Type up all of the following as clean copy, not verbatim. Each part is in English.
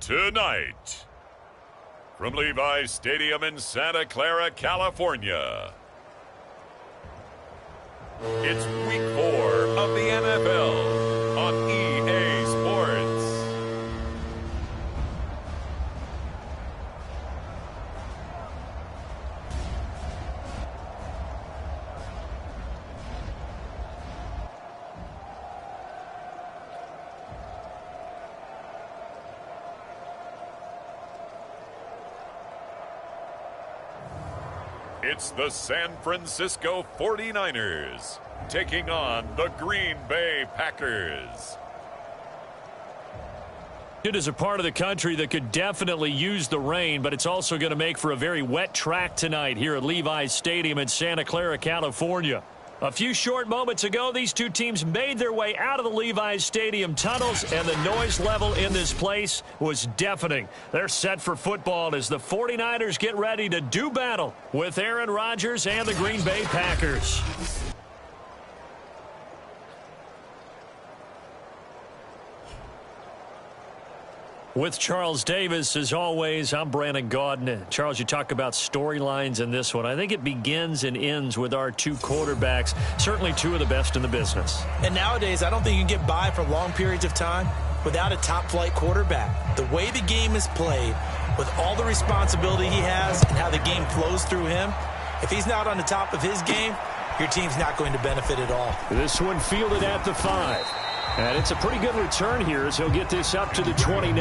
Tonight, from Levi's Stadium in Santa Clara, California, it's Week 4 of the NFL on EA Sports. It's the San Francisco 49ers taking on the Green Bay Packers. It is a part of the country that could definitely use the rain, but it's also going to make for a very wet track tonight here at Levi's Stadium in Santa Clara, California. A few short moments ago, these two teams made their way out of the Levi's Stadium tunnels, and the noise level in this place was deafening. They're set for football as the 49ers get ready to do battle with Aaron Rodgers and the Green Bay Packers. With Charles Davis, as always, I'm Brandon Gaudin. Charles, you talk about storylines in this one. I think it begins and ends with our two quarterbacks, certainly two of the best in the business. And nowadays, I don't think you can get by for long periods of time without a top-flight quarterback. The way the game is played, with all the responsibility he has and how the game flows through him, if he's not on the top of his game, your team's not going to benefit at all. This one fielded at the 5. And it's a pretty good return here as he'll get this up to the 29.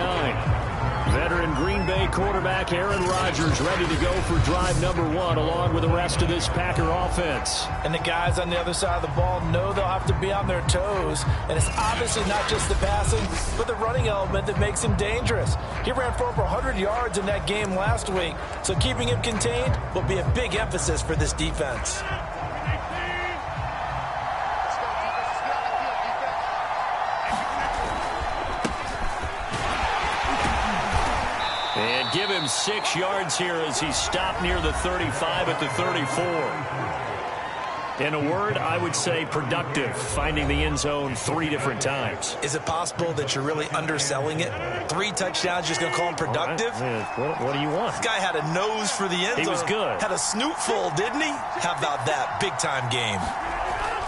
Veteran Green Bay quarterback Aaron Rodgers ready to go for drive number 1 along with the rest of this Packer offense. And the guys on the other side of the ball know they'll have to be on their toes. And it's obviously not just the passing, but the running element that makes him dangerous. He ran for over 100 yards in that game last week, so keeping him contained will be a big emphasis for this defense. And give him 6 yards here as he stopped near the 35 at the 34. In a word, I would say productive, finding the end zone 3 different times. Is it possible that you're really underselling it? 3 touchdowns, just going to call him productive? What do you want? This guy had a nose for the end zone. He was good. Had a snoot full, didn't he? How about that? Big-time game.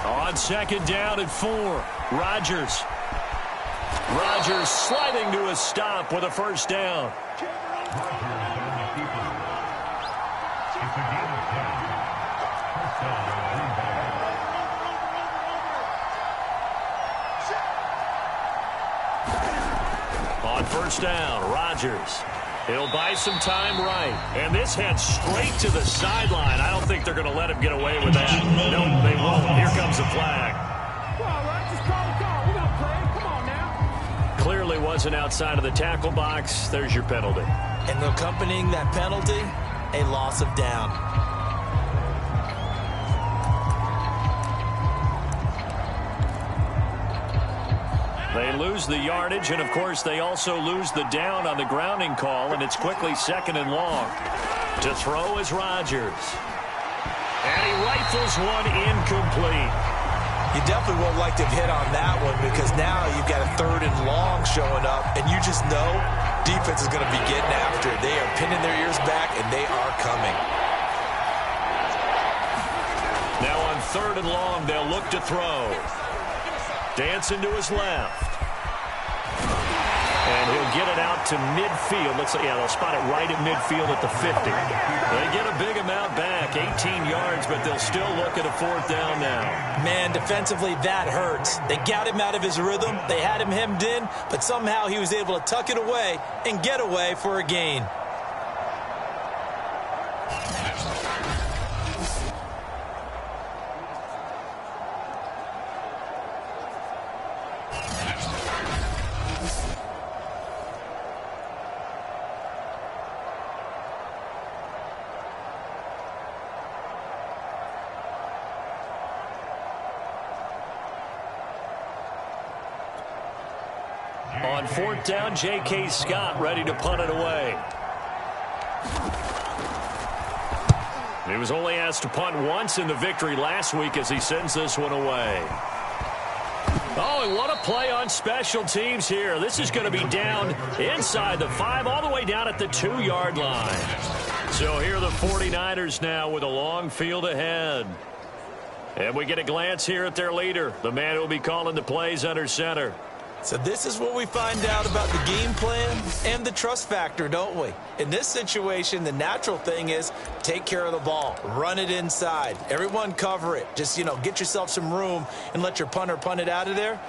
On 2nd down and 4, Rodgers sliding to a stop with a first down. On 1st down, Rodgers. He'll buy some time right. And this heads straight to the sideline. I don't think they're going to let him get away with that. No, they won't. Here comes the flag. Clearly wasn't outside of the tackle box. There's your penalty. And accompanying that penalty, a loss of down. They lose the yardage, and of course they also lose the down on the grounding call, and it's quickly 2nd and long. To throw is Rodgers. And he rifles one incomplete. You definitely won't like to hit on that one because now you've got a 3rd and long showing up, and you just know defense is going to be getting after it. They are pinning their ears back, and they are coming. Now on 3rd and long, they'll look to throw. Dancing to his left. And he'll get it out to midfield. Looks like, yeah, they'll spot it right at midfield at the 50. They get a big amount back, 18 yards, but they'll still look at a 4th down now. Man, defensively, that hurts. They got him out of his rhythm. They had him hemmed in, but somehow he was able to tuck it away and get away for a gain. On 4th down, J.K. Scott ready to punt it away. He was only asked to punt once in the victory last week as he sends this one away. Oh, and what a play on special teams here. This is going to be down inside the 5, all the way down at the 2-yard line. So here are the 49ers now with a long field ahead. And we get a glance here at their leader, the man who will be calling the plays under center. So this is what we find out about the game plan and the trust factor, don't we? In this situation, the natural thing is take care of the ball, run it inside, everyone cover it. Just, get yourself some room and let your punter punt it out of there.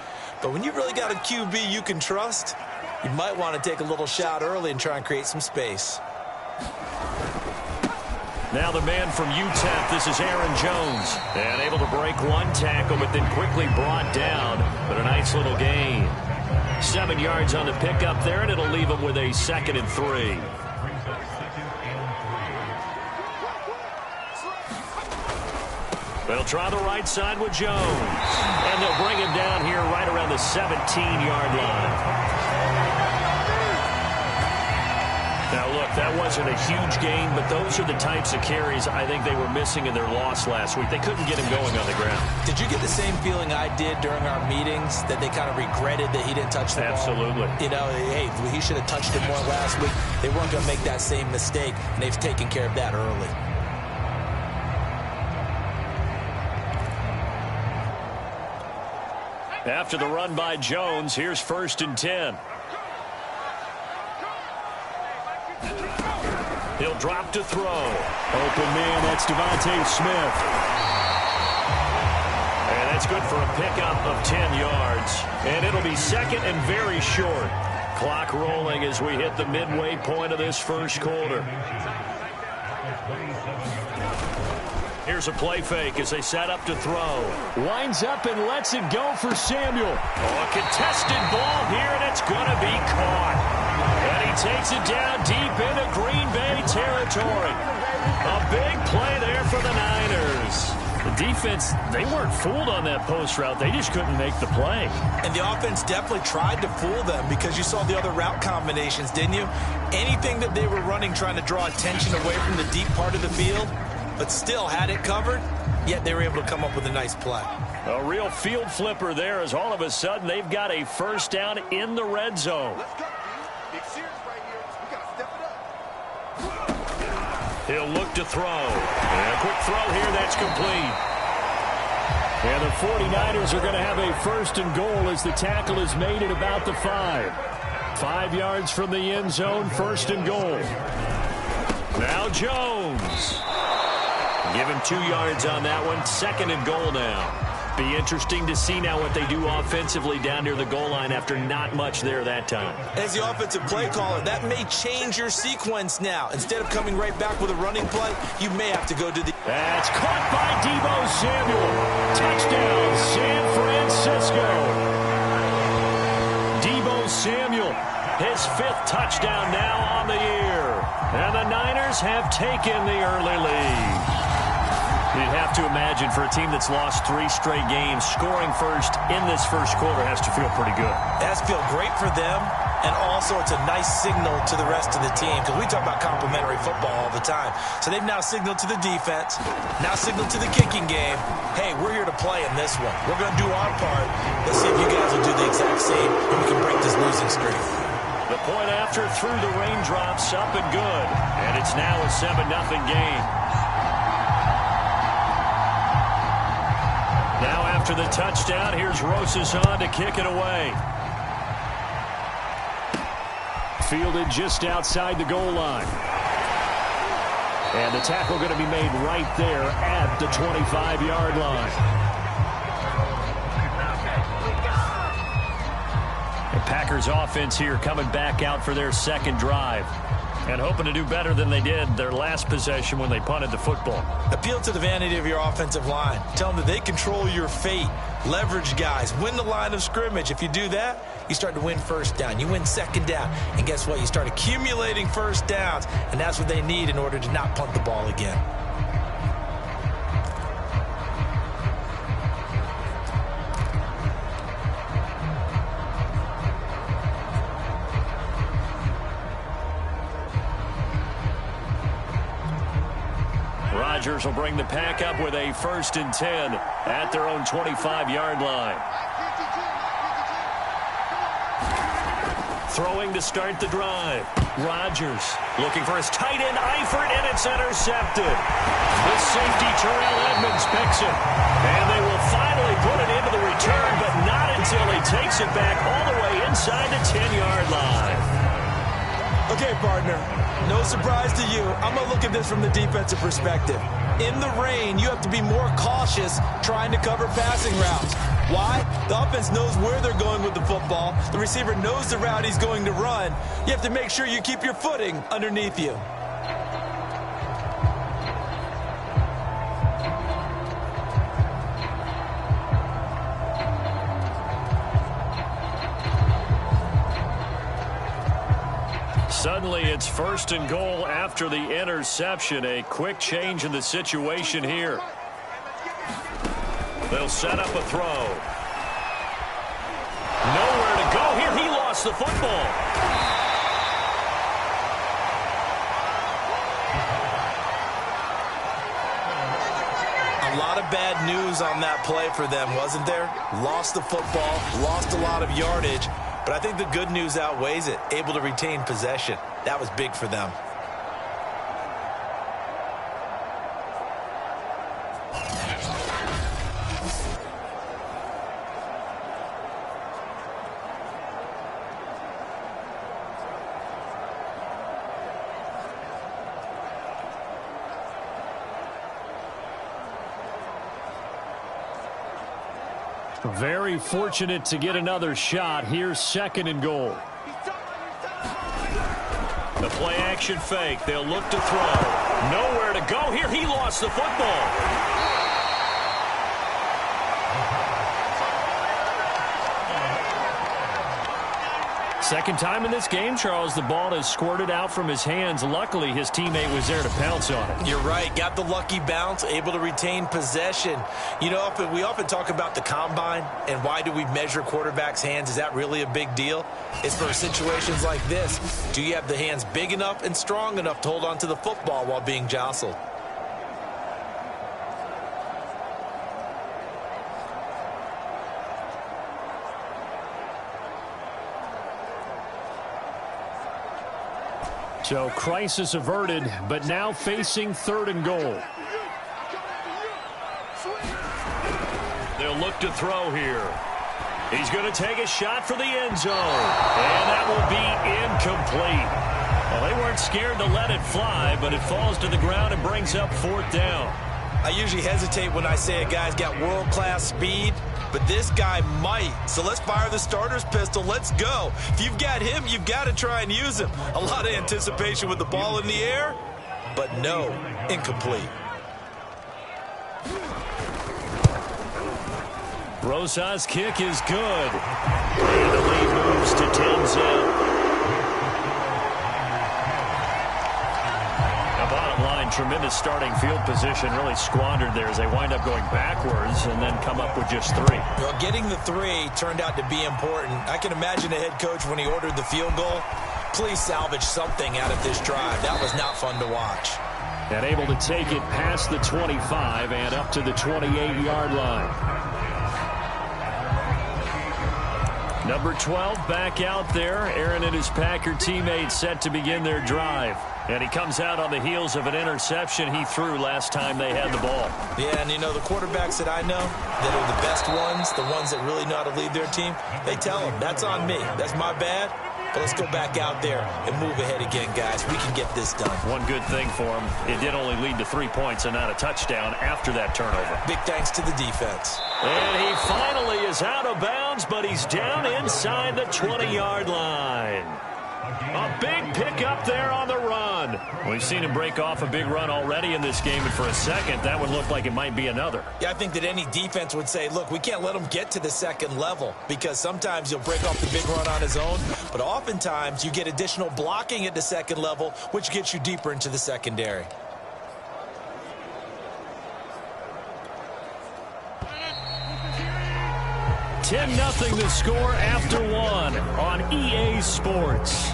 But when you really got a QB you can trust, you might want to take a little shot early and try and create some space. Now the man from UTEP, this is Aaron Jones. And able to break one tackle, but then quickly brought down. But a nice little gain. 7 yards on the pickup there, and it'll leave him with a 2nd and 3. They'll try the right side with Jones. And they'll bring him down here right around the 17-yard line. Now, look, that wasn't a huge gain, but those are the types of carries I think they were missing in their loss last week. They couldn't get him going on the ground. Did you get the same feeling I did during our meetings, that they kind of regretted that he didn't touch the ball? Absolutely. Hey, he should have touched it more last week. They weren't going to make that same mistake, and they've taken care of that early. After the run by Jones, here's 1st and 10. He'll drop to throw. Open man, that's Devontae Smith. And that's good for a pickup of 10 yards. And it'll be 2nd and very short. Clock rolling as we hit the midway point of this first quarter. Here's a play fake as they set up to throw. Winds up and lets it go for Samuel. Oh, a contested ball here, and it's going to be caught. And he takes it down deep into Green Bay territory. A big play there for the Niners. The defense, they weren't fooled on that post route. They just couldn't make the play. And the offense definitely tried to fool them because you saw the other route combinations, didn't you? Anything that they were running trying to draw attention away from the deep part of the field, but still had it covered, yet they were able to come up with a nice play. A real field flipper there as all of a sudden they've got a 1st down in the red zone. He'll look to throw. And a quick throw here, that's complete. And the 49ers are going to have a 1st and goal as the tackle is made at about the 5. 5 yards from the end zone, 1st and goal. Now Jones. Give him 2 yards on that one, 2nd and goal now. Be interesting to see now what they do offensively down near the goal line after not much there that time. As the offensive play caller, that may change your sequence now. Instead of coming right back with a running play, you may have to go to the... That's caught by Deebo Samuel. Touchdown, San Francisco. Deebo Samuel, his 5th touchdown now on the year. And the Niners have taken the early lead. You'd have to imagine for a team that's lost 3 straight games, scoring first in this first quarter has to feel pretty good. It has to feel great for them, and also it's a nice signal to the rest of the team, because we talk about complimentary football all the time. So they've now signaled to the defense, now signaled to the kicking game, hey, we're here to play in this one. We're going to do our part. Let's see if you guys will do the exact same, and we can break this losing streak. The point after through the raindrops, up and good, and it's now a 7-0 game. Now after the touchdown, here's Rosas on to kick it away. Fielded just outside the goal line. And the tackle going to be made right there at the 25-yard line. The Packers offense here coming back out for their 2nd drive. And hoping to do better than they did their last possession when they punted the football. Appeal to the vanity of your offensive line. Tell them that they control your fate. Leverage guys. Win the line of scrimmage. If you do that, you start to win 1st down. You win 2nd down. And guess what? You start accumulating 1st downs. And that's what they need in order to not punt the ball again. Rodgers will bring the pack up with a 1st and 10 at their own 25-yard line. throwing to start the drive. Rodgers looking for his tight end, Eifert, and it's intercepted. The safety, Terrell Edmonds, picks it. And they will finally put it into the return, but not until he takes it back all the way inside the 10-yard line. Okay, partner, no surprise to you. I'm going to look at this from the defensive perspective. In the rain, you have to be more cautious trying to cover passing routes. Why? The offense knows where they're going with the football. The receiver knows the route he's going to run. You have to make sure you keep your footing underneath you. Suddenly, it's 1st and goal after the interception. A quick change in the situation here. They'll set up a throw. Nowhere to go here. He lost the football. A lot of bad news on that play for them, wasn't there? Lost the football, lost a lot of yardage. But I think the good news outweighs it. Able to retain possession. That was big for them. Very fortunate to get another shot. Here's 2nd and goal. The play action fake. They'll look to throw. Nowhere to go here. He lost the football. Second time in this game, Charles, the ball has squirted out from his hands. Luckily, his teammate was there to pounce on it. You're right. Got the lucky bounce, able to retain possession. You know, we often talk about the combine and why do we measure quarterbacks' hands. Is that really a big deal? It's for situations like this. Do you have the hands big enough and strong enough to hold on to the football while being jostled? So crisis averted, but now facing 3rd and goal. They'll look to throw here. He's going to take a shot for the end zone. And that will be incomplete. Well, they weren't scared to let it fly, but it falls to the ground and brings up 4th down. I usually hesitate when I say a guy's got world-class speed, but this guy might. So let's fire the starter's pistol. Let's go. If you've got him, you've got to try and use him. A lot of anticipation with the ball in the air, but no, incomplete. Rosas' kick is good. And the lead moves to 10-0. Bottom line, tremendous starting field position, really squandered there as they wind up going backwards and then come up with just 3. Well, getting the 3 turned out to be important. I can imagine the head coach when he ordered the field goal. Please salvage something out of this drive. That was not fun to watch. And able to take it past the 25 and up to the 28-yard line. Number 12 back out there. Aaron and his Packer teammates set to begin their drive. And he comes out on the heels of an interception he threw last time they had the ball. Yeah, and you know, the quarterbacks that I know that are the best ones, the ones that really know how to lead their team, they tell them, that's on me. That's my bad. But let's go back out there and move ahead again, guys. We can get this done. One good thing for him, it did only lead to 3 points and not a touchdown after that turnover. Big thanks to the defense. And he finally is out of bounds, but he's down inside the 20-yard line. A big pickup there on the run. We've seen him break off a big run already in this game, and for a second, that would look like it might be another. Yeah, I think that any defense would say, look, we can't let him get to the second level because sometimes he'll break off the big run on his own, but oftentimes you get additional blocking at the second level, which gets you deeper into the secondary. $10-0 the score after 1 on EA Sports.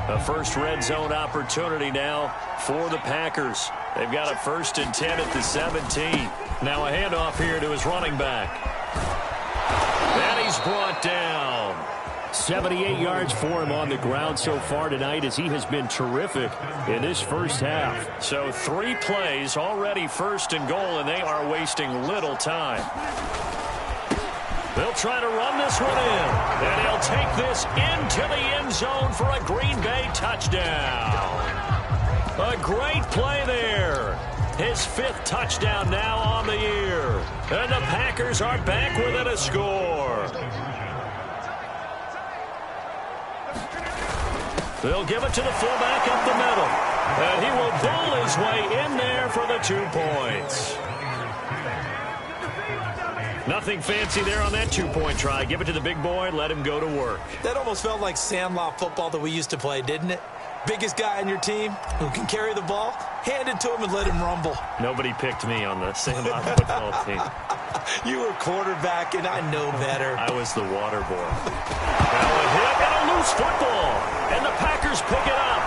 A first red zone opportunity now for the Packers. They've got a 1st and 10 at the 17. Now a handoff here to his running back. And he's brought down. 78 yards for him on the ground so far tonight as he has been terrific in this first half. So 3 plays, already first and goal, and they are wasting little time. They'll try to run this one in, and he'll take this into the end zone for a Green Bay touchdown. A great play there. His 5th touchdown now on the year. And the Packers are back within a score. They'll give it to the fullback up the middle. And he will bowl his way in there for the 2 points. Nothing fancy there on that 2-point try. Give it to the big boy, let him go to work. That almost felt like Sandlot football that we used to play, didn't it? Biggest guy on your team who can carry the ball, hand it to him and let him rumble. Nobody picked me on the Sandlot football team. You were quarterback, and I know better. I was the water boy. Now a hit and a loose football. And the Packers pick it up.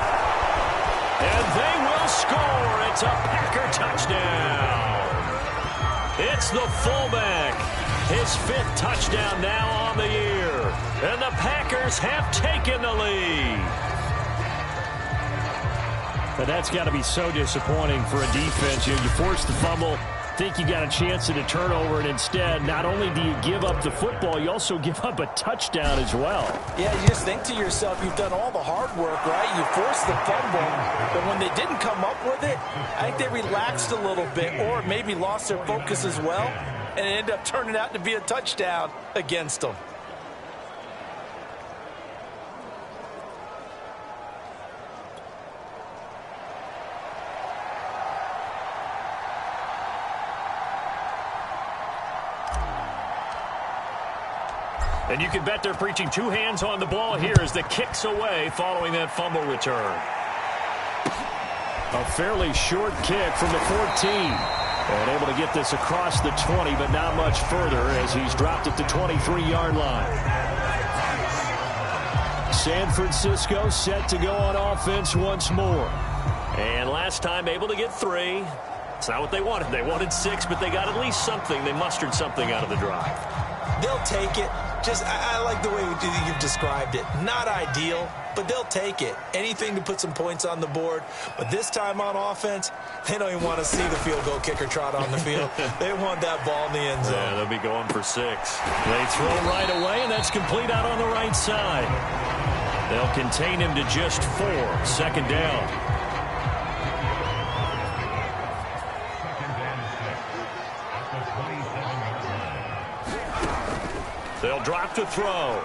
And they will score. It's a Packer touchdown. It's the fullback. His 5th touchdown now on the year. And the Packers have taken the lead. But that's got to be so disappointing for a defense. You force the fumble, think you got a chance at a turnover, and instead, not only do you give up the football, you also give up a touchdown as well. Yeah, you just think to yourself, you've done all the hard work, right? You forced the fumble, but when they didn't come up with it, I think they relaxed a little bit or maybe lost their focus as well, and it ended up turning out to be a touchdown against them. And you can bet they're preaching 2 hands on the ball here as the kick's away following that fumble return. A fairly short kick from the 14. And able to get this across the 20, but not much further as he's dropped at the 23-yard line. San Francisco set to go on offense once more. And last time able to get 3. It's not what they wanted. They wanted 6, but they got at least something. They mustered something out of the drive. They'll take it. I like the way you've described it. Not ideal, but they'll take it. Anything to put some points on the board. But this time on offense, they don't even want to see the field goal kicker trot on the field. They want that ball in the end zone. Yeah, they'll be going for 6. They throw right away, and that's complete out on the right side. They'll contain him to just 4. 2nd down. They'll drop to throw.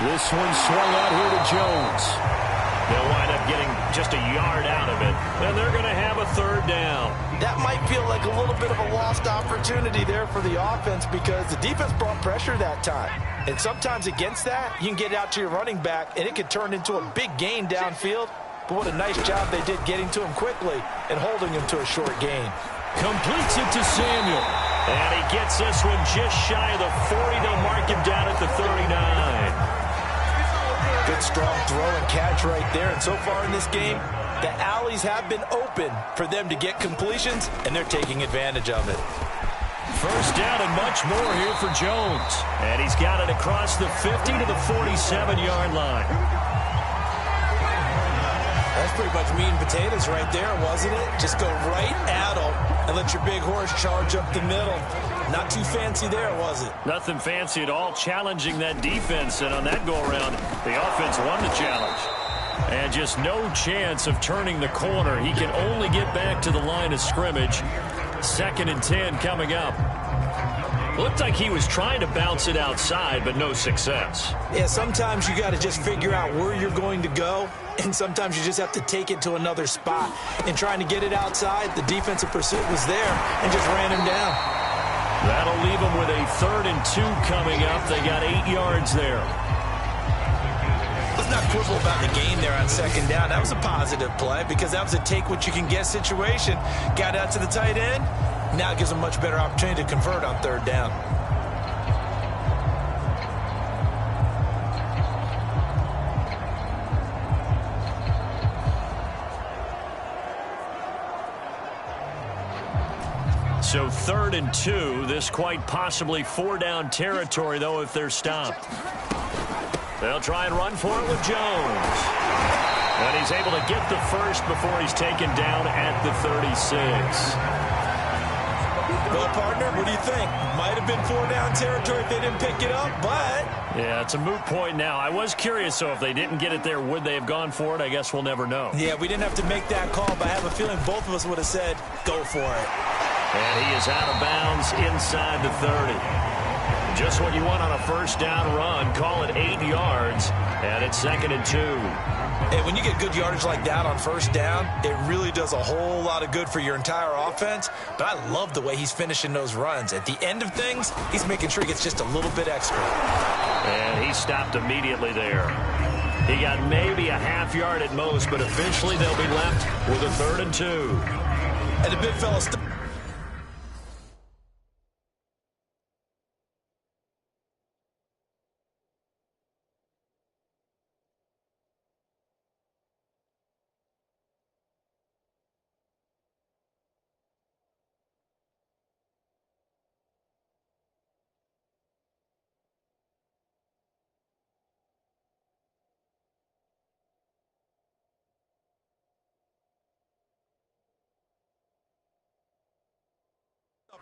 This one swung out here to Jones. They'll wind up getting just a yard out of it, and they're going to have a 3rd down. That might feel like a little bit of a lost opportunity there for the offense because the defense brought pressure that time. And sometimes against that, you can get out to your running back, and it could turn into a big gain downfield. But what a nice job they did getting to him quickly and holding him to a short gain. Completes it to Samuel. And he gets this one just shy of the 40. They'll mark him down at the 39. Good strong throw and catch right there. And so far in this game, the alleys have been open for them to get completions, and they're taking advantage of it. 1st down and much more here for Jones. And he's got it across the 50 to the 47-yard line. That's pretty much meat and potatoes right there, wasn't it? Just go right at them and let your big horse charge up the middle. Not too fancy there, was it? Nothing fancy at all, challenging that defense. And on that go-around, the offense won the challenge. And just no chance of turning the corner. He can only get back to the line of scrimmage. 2nd and 10 coming up. Looked like he was trying to bounce it outside, but no success. Yeah, sometimes you got to just figure out where you're going to go, and sometimes you just have to take it to another spot. And trying to get it outside, the defensive pursuit was there and just ran him down. That'll leave him with a 3rd and 2 coming up. They got 8 yards there. Let's not quibble about the game there on 2nd down. That was a positive play because that was a take-what-you-can-get situation. Got out to the tight end. Now it gives them a much better opportunity to convert on 3rd down. So 3rd and 2. This quite possibly 4-down territory, though, if they're stopped. They'll try and run for it with Jones. And he's able to get the first before he's taken down at the 36. Well, partner, what do you think? Might have been 4-down territory if they didn't pick it up, but... Yeah, it's a moot point now. I was curious, so if they didn't get it there, would they have gone for it? I guess we'll never know. Yeah, we didn't have to make that call, but I have a feeling both of us would have said, go for it. And he is out of bounds inside the 30. Just what you want on a 1st down run. Call it 8 yards, and it's 2nd and 2. And when you get good yardage like that on 1st down, it really does a whole lot of good for your entire offense. But I love the way he's finishing those runs. At the end of things, he's making sure he gets just a little bit extra. And he stopped immediately there. He got maybe a half yard at most, but eventually they'll be left with a 3rd and 2. And the big fella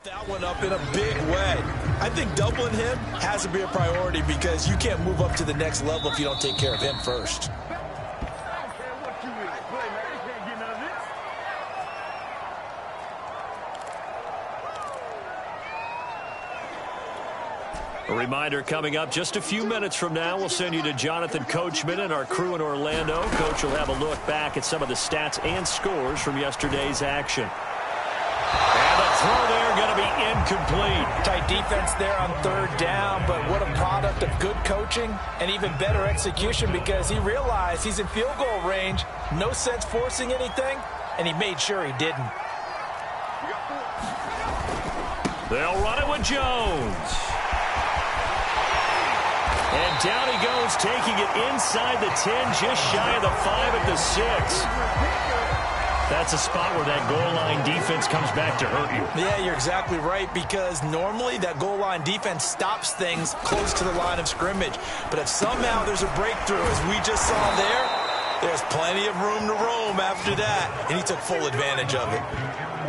that one up in a big way. I think doubling him has to be a priority because you can't move up to the next level if you don't take care of him first. A reminder coming up just a few minutes from now. We'll send you to Jonathan Coachman and our crew in Orlando. Coach will have a look back at some of the stats and scores from yesterday's action. And the throw there going to be incomplete. Tight defense there on 3rd down, but what a product of good coaching and even better execution because he realized he's in field goal range. No sense forcing anything, and he made sure he didn't. They'll run it with Jones. And down he goes, taking it inside the 10, just shy of the 5 at the 6. That's a spot where that goal line defense comes back to hurt you. Yeah, you're exactly right, because normally that goal line defense stops things close to the line of scrimmage. But if somehow there's a breakthrough, as we just saw there, there's plenty of room to roam after that, and he took full advantage of it.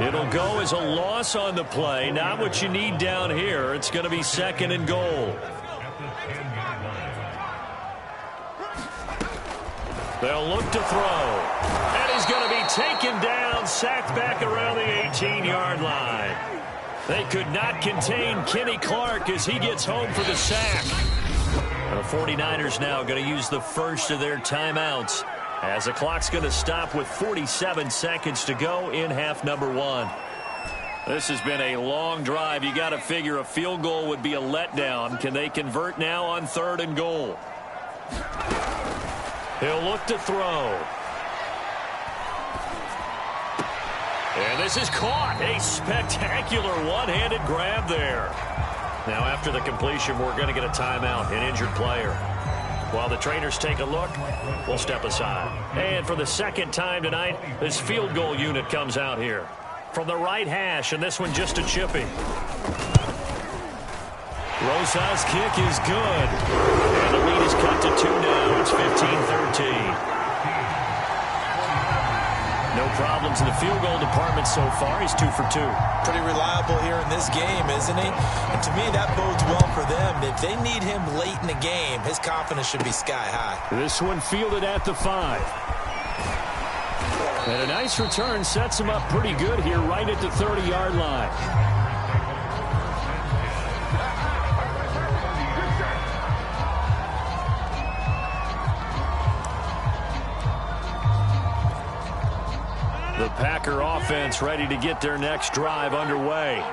It'll go as a loss on the play, not what you need down here. It's going to be 2nd and goal. They'll look to throw. And he's going to be taken down, sacked back around the 18-yard line. They could not contain Kenny Clark as he gets home for the sack. The 49ers now going to use the first of their timeouts as the clock's going to stop with 47 seconds to go in half number 1. This has been a long drive. You got to figure a field goal would be a letdown. Can they convert now on 3rd and goal? He'll look to throw. And this is caught. A spectacular one-handed grab there. Now after the completion, we're going to get a timeout, an injured player. While the trainers take a look, we'll step aside. And for the 2nd time tonight, this field goal unit comes out here. From the right hash, and this one just a chippy. Rosa's kick is good. And the lead is cut to 2 now. It's 15-13. No problems in the field goal department so far. He's 2 for 2. Pretty reliable here in this game, isn't he? And to me, that bodes well for them. If they need him late in the game, his confidence should be sky high. This one fielded at the 5. And a nice return sets him up pretty good here right at the 30-yard line. The Packer offense ready to get their next drive underway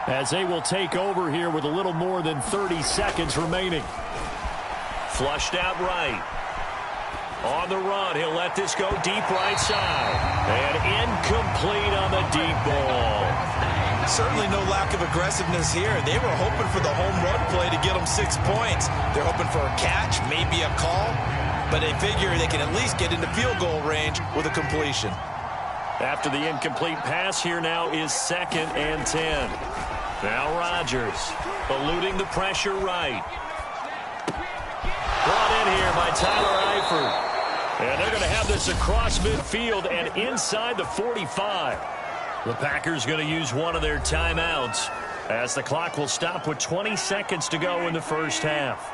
as they will take over here with a little more than 30 seconds remaining. Flushed out right. On the run, he'll let this go deep right side. And incomplete on the deep ball. Certainly no lack of aggressiveness here. They were hoping for the home run play to get them 6 points. They're hoping for a catch, maybe a call, but they figure they can at least get into field goal range with a completion. After the incomplete pass, here now is 2nd and 10. Now Rodgers eluding the pressure right. Brought in here by Tyler Eifert. And they're going to have this across midfield and inside the 45. The Packers going to use one of their timeouts as the clock will stop with 20 seconds to go in the first half.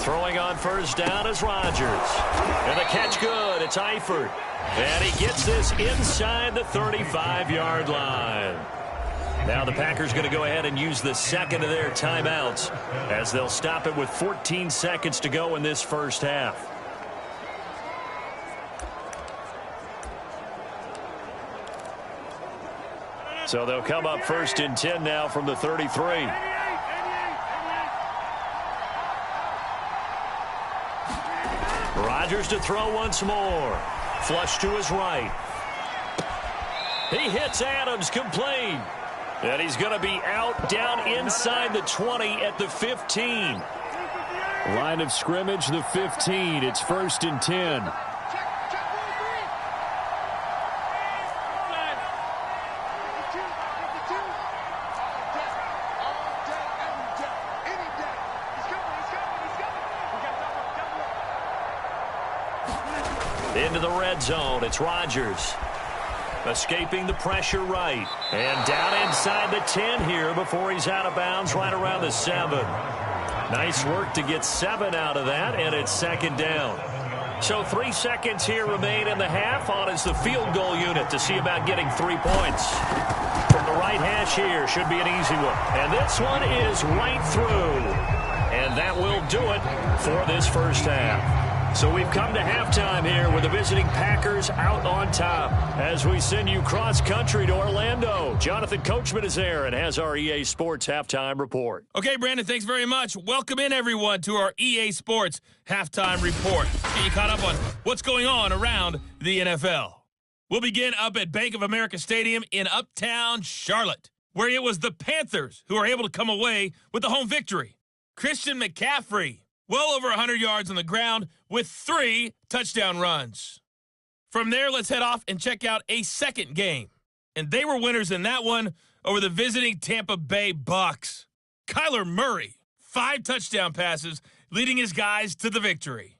Throwing on first down is Rodgers. And the catch good. It's Eifert. And he gets this inside the 35-yard line. Now the Packers going to go ahead and use the second of their timeouts as they'll stop it with 14 seconds to go in this first half. So they'll come up 1st and 10 now from the 33. Rodgers to throw once more. Flush to his right. He hits Adams complete. And he's going to be out down inside the 20 at the 15. Line of scrimmage, the 15. It's 1st and 10. Into the red zone. It's Rodgers. Escaping the pressure right. And down inside the 10 here before he's out of bounds right around the 7. Nice work to get 7 out of that, and it's 2nd down. So 3 seconds here remain in the half. On is the field goal unit to see about getting 3 points. From the right hash here, should be an easy one. And this one is right through. And that will do it for this first half. So we've come to halftime here with the visiting Packers out on top. As we send you cross-country to Orlando, Jonathan Coachman is there and has our EA Sports Halftime Report. Okay, Brandon, thanks very much. Welcome in, everyone, to our EA Sports Halftime Report. Get you caught up on what's going on around the NFL. We'll begin up at Bank of America Stadium in Uptown Charlotte, where it was the Panthers who were able to come away with the home victory. Christian McCaffrey, well over 100 yards on the ground with 3 touchdown runs. From there, let's head off and check out a second game. And they were winners in that one over the visiting Tampa Bay Bucks. Kyler Murray, 5 touchdown passes, leading his guys to the victory.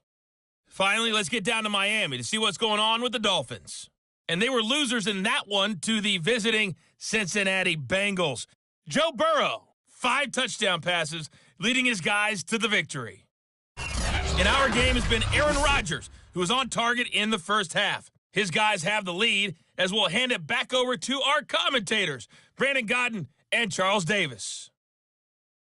Finally, let's get down to Miami to see what's going on with the Dolphins. And they were losers in that one to the visiting Cincinnati Bengals. Joe Burrow, 5 touchdown passes, leading his guys to the victory. In our game has been Aaron Rodgers, who was on target in the first half. His guys have the lead, as we'll hand it back over to our commentators, Brandon Godden and Charles Davis.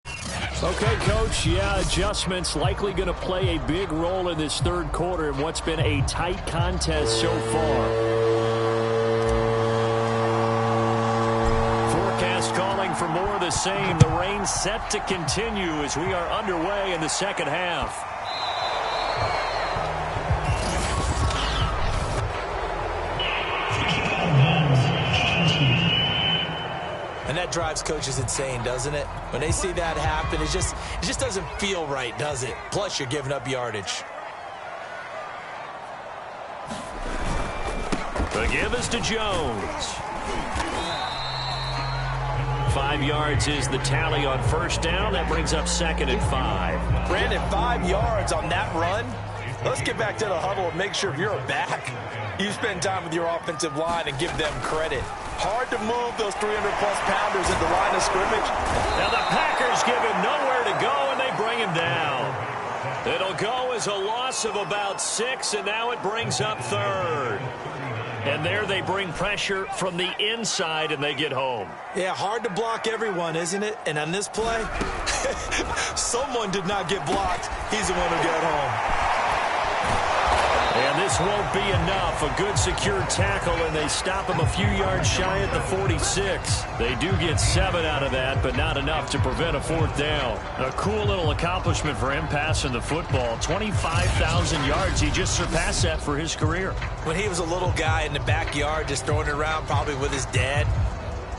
Okay, Coach, yeah, adjustments likely going to play a big role in this third quarter in what's been a tight contest so far. Forecast calling for more of the same. The rain set to continue as we are underway in the second half. And that drives coaches insane, doesn't it? When they see that happen, it just doesn't feel right, does it? Plus, you're giving up yardage. The give is to Jones. 5 yards is the tally on first down. That brings up 2nd and 5. Brandon, 5 yards on that run. Let's get back to the huddle and make sure if you're a back, you spend time with your offensive line and give them credit. Hard to move those 300-plus pounders at the line of scrimmage. Now the Packers give him nowhere to go, and they bring him down. It'll go as a loss of about 6, and now it brings up 3rd. And there they bring pressure from the inside, and they get home. Yeah, hard to block everyone, isn't it? And on this play, someone did not get blocked. He's the one who got home. And this won't be enough. A good secure tackle, and they stop him a few yards shy at the 46. They do get 7 out of that, but not enough to prevent a 4th down. A cool little accomplishment for him passing the football. 25,000 yards. He just surpassed that for his career. When he was a little guy in the backyard just throwing it around probably with his dad,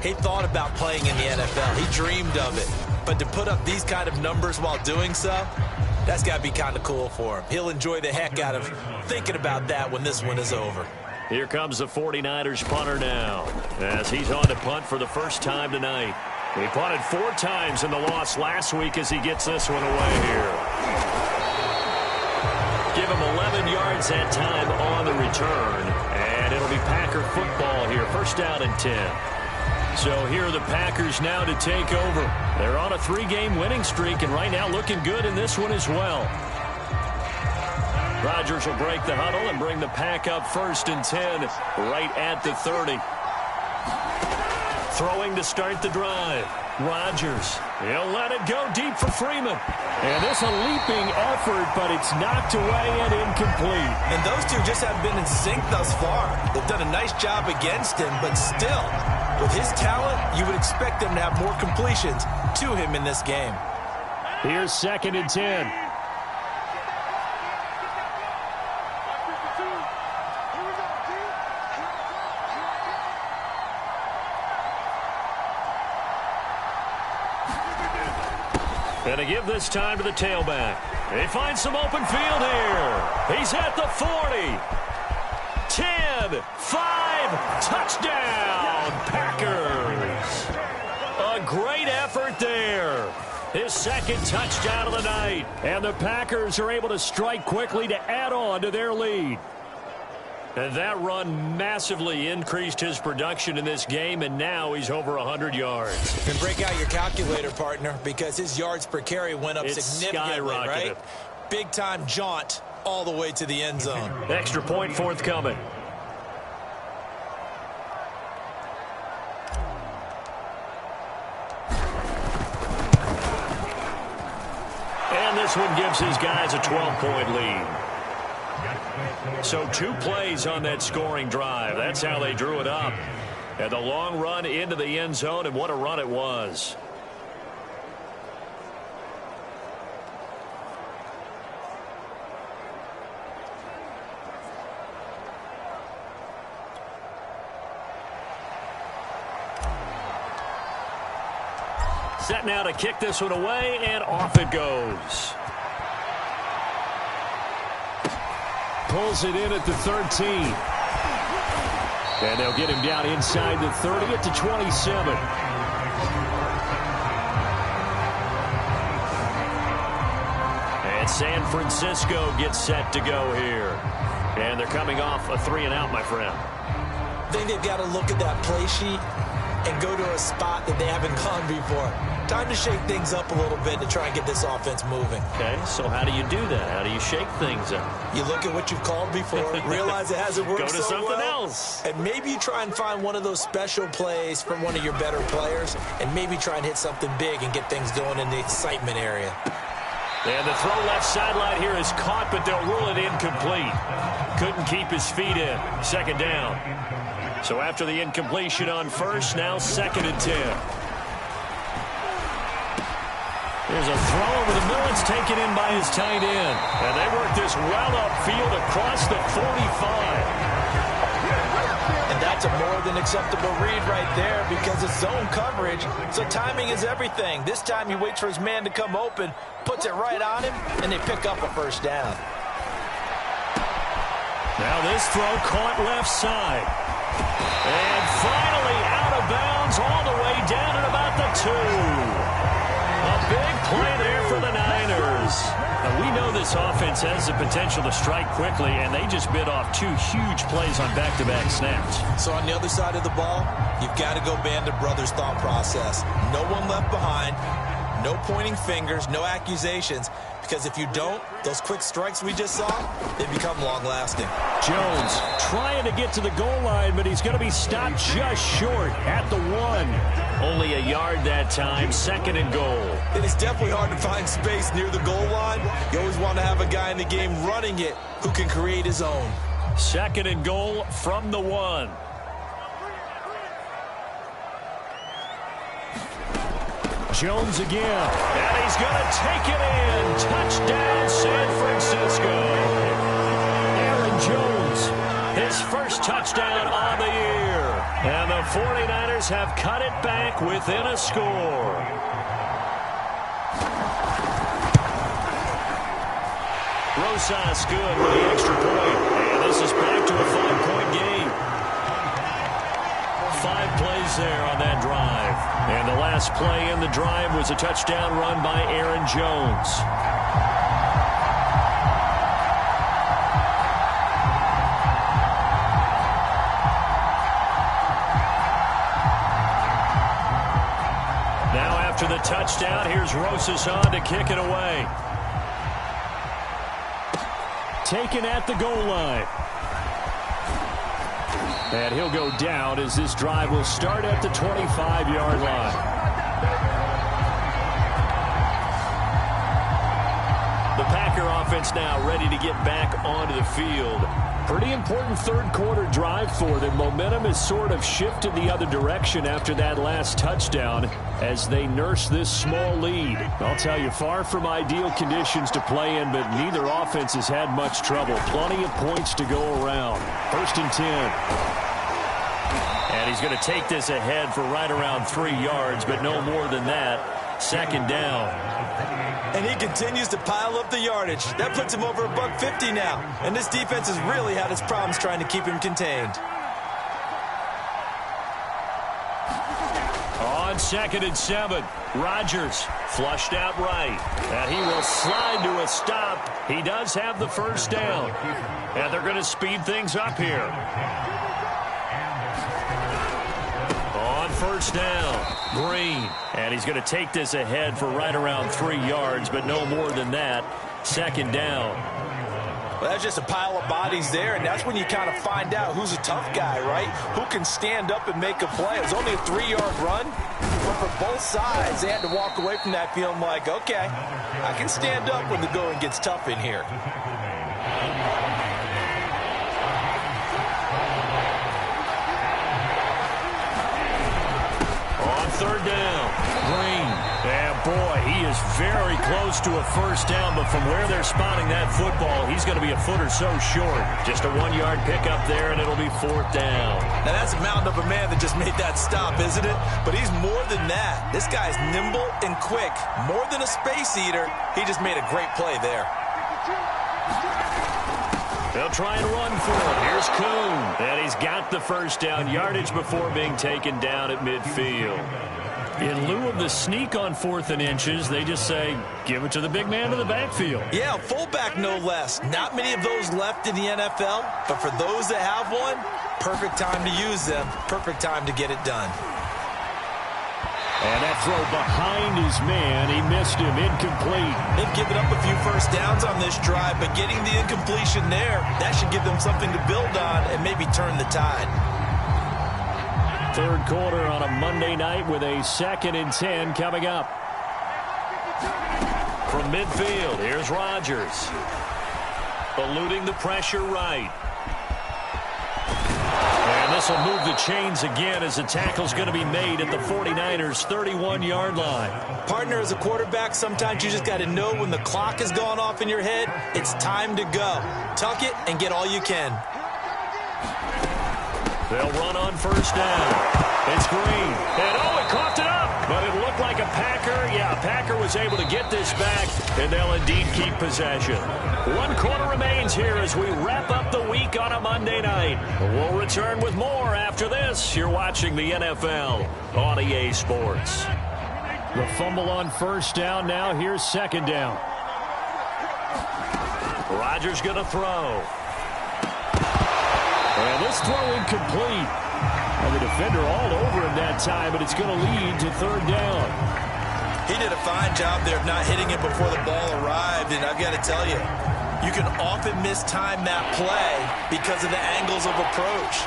he thought about playing in the NFL. He dreamed of it. But to put up these kind of numbers while doing so, That's got to be kind of cool for him. He'll enjoy the heck out of thinking about that when this one is over. Here comes the 49ers punter now, as he's on to punt for the first time tonight. He punted 4 times in the loss last week as he gets this one away here. Give him 11 yards that time on the return, and it'll be Packer football here. First down and 10. So here are the Packers now to take over. They're on a 3-game winning streak, and right now looking good in this one as well. Rodgers will break the huddle and bring the Pack up first and 10 right at the 30. Throwing to start the drive. Rodgers, he'll let it go deep for Freeman. And this a leaping effort, but it's knocked away and incomplete. And those two just haven't been in sync thus far. They've done a nice job against him, but still, with his talent, you would expect them to have more completions to him in this game. Here's 2nd and 10. And to give this time to the tailback. He finds some open field here. He's at the 40. 10, 5, touchdown, Packers. A great effort there. His 2nd touchdown of the night. And the Packers are able to strike quickly to add on to their lead. And that run massively increased his production in this game, and now he's over 100 yards. And break out your calculator, partner, because his yards per carry went up significantly, skyrocketed. right? Big-time jaunt all the way to the end zone. Extra point forthcoming. And this one gives his guys a 12-point lead. So 2 plays on that scoring drive. That's how they drew it up. And the long run into the end zone, and what a run it was. Set now to kick this one away, and off it goes. Pulls it in at the 13. And they'll get him down inside the 30 at the 27. And San Francisco gets set to go here. And they're coming off a 3-and-out, my friend. I think they've got to look at that play sheet and go to a spot that they haven't gone before. Time to shake things up a little bit to try and get this offense moving. Okay, so how do you do that? How do you shake things up? You look at what you've called before, realize it hasn't worked Go to so something well, else. and maybe you try and find one of those special plays from one of your better players, and maybe try and hit something big and get things going in the excitement area. And the throw left sideline here is caught, but they'll rule it incomplete. Couldn't keep his feet in. 2nd down. So after the incompletion on first, now 2nd and 10. There's a throw over the middle. It's taken in by his tight end. And they work this well upfield across the 45. And that's a more than acceptable read right there because it's zone coverage, so timing is everything. This time he waits for his man to come open, puts it right on him, and they pick up a first down. Now this throw caught left side. And finally out of bounds all the way down at about the 2. A big play there for the Niners. Now we know this offense has the potential to strike quickly, and they just bit off 2 huge plays on back-to-back snaps. So on the other side of the ball, you've got to go Band of Brothers thought process. No one left behind, no pointing fingers, no accusations, because if you don't, those quick strikes we just saw, they become long-lasting. Jones trying to get to the goal line, but he's going to be stopped just short at the 1. Only a yard that time, 2nd and goal. It is definitely hard to find space near the goal line. You always want to have a guy in the game running it who can create his own. 2nd and goal from the 1. Jones again, and he's going to take it in. Touchdown, San Francisco. Aaron Jones, his first touchdown on the year. And the 49ers have cut it back within a score. Rosas good with the extra point. And this is back to a 5-point game. 5 plays there on that drive. And the last play in the drive was a touchdown run by Aaron Jones. Now after the touchdown, here's Rosas on to kick it away. Taken at the goal line. And he'll go down as this drive will start at the 25-yard line. The Packer offense now ready to get back onto the field. Pretty important third-quarter drive for them. Momentum has sort of shifted the other direction after that last touchdown as they nurse this small lead. I'll tell you, far from ideal conditions to play in, but neither offense has had much trouble. Plenty of points to go around. 1st and 10. And he's going to take this ahead for right around 3 yards, but no more than that. 2nd down. And he continues to pile up the yardage. That puts him over $150 now. And this defense has really had its problems trying to keep him contained. On 2nd and 7, Rodgers flushed out right. And he will slide to a stop. He does have the 1st down. And they're going to speed things up here. On 1st down, Green. And he's going to take this ahead for right around 3 yards, but no more than that. 2nd down. Well, that's just a pile of bodies there, and that's when you kind of find out who's a tough guy, right? Who can stand up and make a play. It was only a 3-yard run, but for both sides, they had to walk away from that feeling like, okay, I can stand up when the going gets tough in here. On 3rd down, Green. And boy, he is very close to a 1st down, but from where they're spotting that football, he's going to be a foot or so short. Just a 1-yard pickup there, and it'll be 4th down. Now, that's a mountain of a man that just made that stop, isn't it? But he's more than that. This guy's nimble and quick. More than a space eater, he just made a great play there. They'll try and run for it. Here's Kuhn. And he's got the 1st down yardage before being taken down at midfield. In lieu of the sneak on 4th and inches, they just say, give it to the big man in the backfield. Yeah, fullback no less. Not many of those left in the NFL, but for those that have one, perfect time to use them. Perfect time to get it done. And that throw behind his man, he missed him, incomplete. They've given up a few 1st downs on this drive, but getting the incompletion there, that should give them something to build on and maybe turn the tide. 3rd quarter on a Monday night with a 2nd and 10 coming up. From midfield, here's Rodgers. Eluding the pressure right. And this will move the chains again as the tackle's going to be made at the 49ers' 31-yard line. Partner, as a quarterback, sometimes you just got to know when the clock has gone off in your head, it's time to go. Tuck it and get all you can. They'll run on 1st down. It's Green. And, oh, it coughed it up. But it looked like a Packer. Yeah, Packer was able to get this back, and they'll indeed keep possession. 1 quarter remains here as we wrap up the week on a Monday night. We'll return with more after this. You're watching the NFL on EA Sports. The fumble on 1st down. Now here's 2nd down. Rodgers going to throw. And this throw incomplete. And the defender all over him that time, but it's going to lead to 3rd down. He did a fine job there of not hitting it before the ball arrived, and I've got to tell you, you can often mistime that play because of the angles of approach.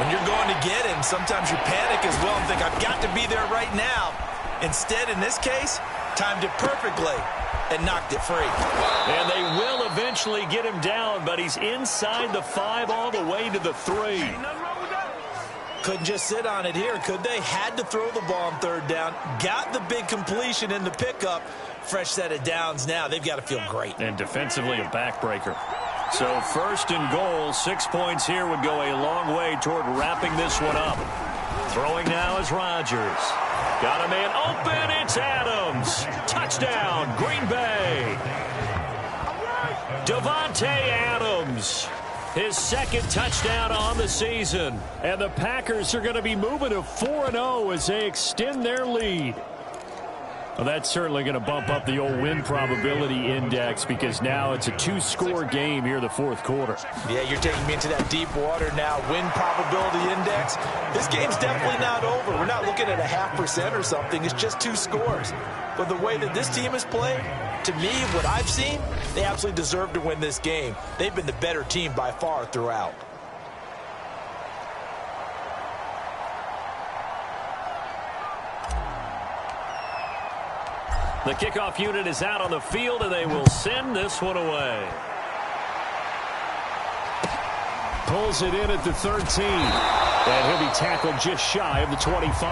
When you're going to get him, sometimes you panic as well and think, I've got to be there right now. Instead, in this case, timed it perfectly and knocked it free. And they will eventually get him down, but he's inside the 5 all the way to the 3. Couldn't just sit on it here, could they? Had to throw the ball on 3rd down. Got the big completion in the pickup. Fresh set of downs now. They've got to feel great. And defensively, a backbreaker. So 1st and goal, 6 points here would go a long way toward wrapping this one up. Throwing now is Rodgers. Got a man open. It's Adams. Touchdown, Green Bay. Davante Adams, his second touchdown on the season. And the Packers are going to be moving to 4-0 as they extend their lead. Well, that's certainly going to bump up the old win probability index because now it's a 2-score game here in the fourth quarter. Yeah, you're taking me into that deep water now. Win probability index. This game's definitely not over. We're not looking at a 0.5% or something. It's just 2 scores. But the way that this team has played, to me, what I've seen, they absolutely deserve to win this game. They've been the better team by far throughout. The kickoff unit is out on the field, and they will send this one away. Pulls it in at the 13. And he'll be tackled just shy of the 25.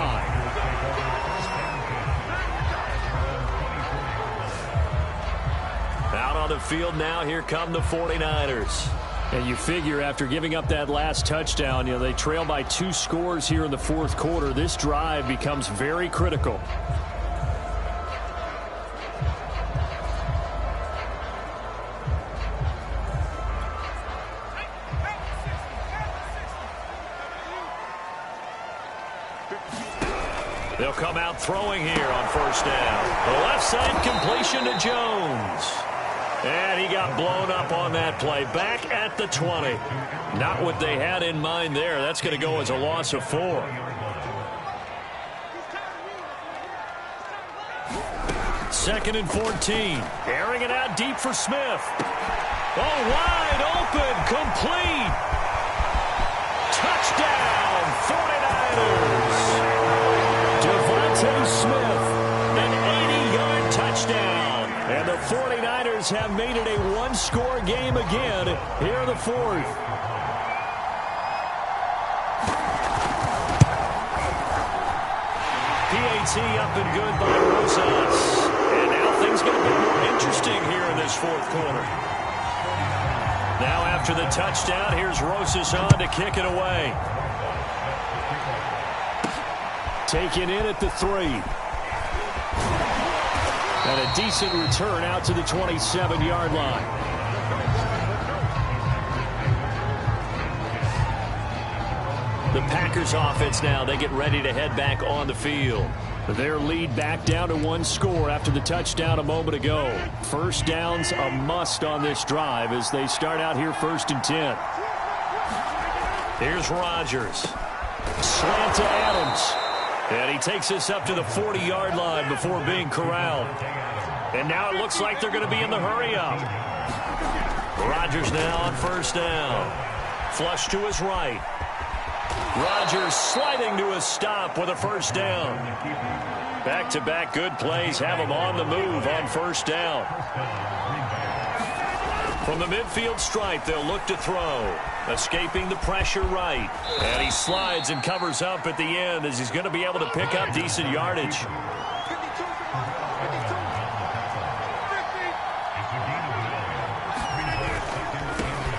Out on the field now, here come the 49ers. And you figure after giving up that last touchdown, they trail by 2 scores here in the fourth quarter. This drive becomes very critical. They'll come out throwing here on first down. The left side completion to Jones. And he got blown up on that play. Back at the 20. Not what they had in mind there. That's going to go as a loss of 4. Second and 14. Airing it out deep for Smith. Oh, wide open. Complete. Touchdown, 49ers. Devontae Smith, an 80-yard touchdown. And the 49ers have made it a 1-score game again here in the fourth. PAT up and good by Rosas. And now things get a bit more interesting here in this fourth quarter. Now after the touchdown, here's Rosas on to kick it away. Taken in at the 3. And a decent return out to the 27-yard line. The Packers offense now, they get ready to head back on the field. Their lead back down to 1 score after the touchdown a moment ago. First down's a must on this drive as they start out here 1st and 10. Here's Rodgers. Slant to Adams. And he takes this up to the 40-yard line before being corralled. And now it looks like they're going to be in the hurry-up. Rodgers now on first down. Flush to his right. Rodgers sliding to a stop with a first down. Back-to-back good plays have him on the move on first down. From the midfield stripe, they'll look to throw. Escaping the pressure right. And he slides and covers up at the end as he's going to be able to pick up decent yardage.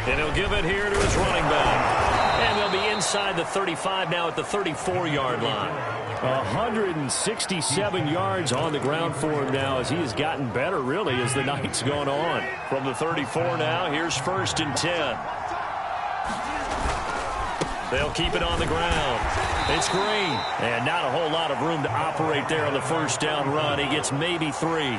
And he'll give it here to his running back. And they'll be inside the 35 now at the 34-yard line. 167 yards on the ground for him now as he has gotten better, really, as the night's gone on. From the 34 now, here's 1st and 10. They'll keep it on the ground. It's Green. And not a whole lot of room to operate there on the first down run. He gets maybe 3.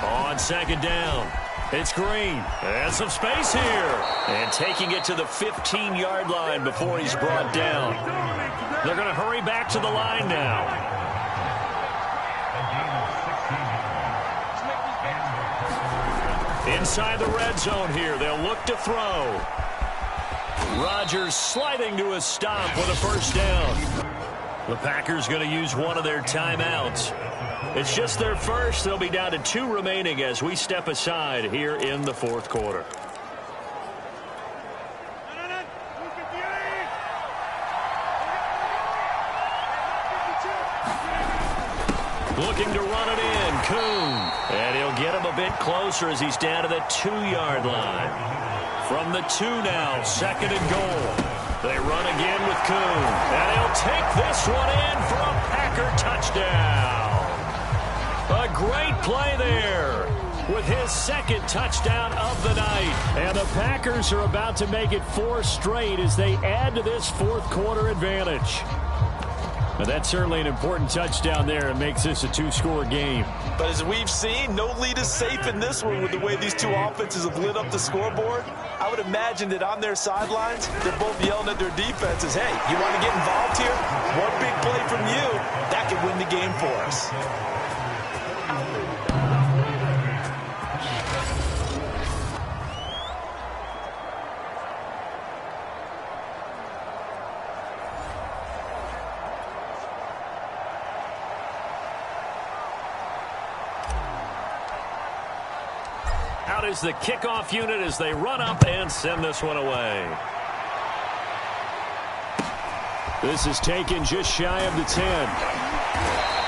On second down, it's Green. And some space here. And taking it to the 15-yard line before he's brought down. They're going to hurry back to the line now. Inside the red zone here. They'll look to throw. Rodgers sliding to a stop with a first down. The Packers going to use one of their timeouts. It's just their first. They'll be down to 2 remaining as we step aside here in the fourth quarter. Looking to run it in, Kuhn. And he'll get him a bit closer as he's down to the 2-yard line. From the 2 now, 2nd and goal. They run again with Kuhn. And he'll take this one in for a Packer touchdown. A great play there. with his second touchdown of the night. And the Packers are about to make it 4 straight as they add to this fourth quarter advantage. But that's certainly an important touchdown there and makes this a 2-score game. But as we've seen, no lead is safe in this one with the way these two offenses have lit up the scoreboard. I would imagine that on their sidelines, they're both yelling at their defenses, hey, you want to get involved here? One big play from you, that could win the game for us. Out is the kickoff unit as they run up and send this one away. This is taken just shy of the 10.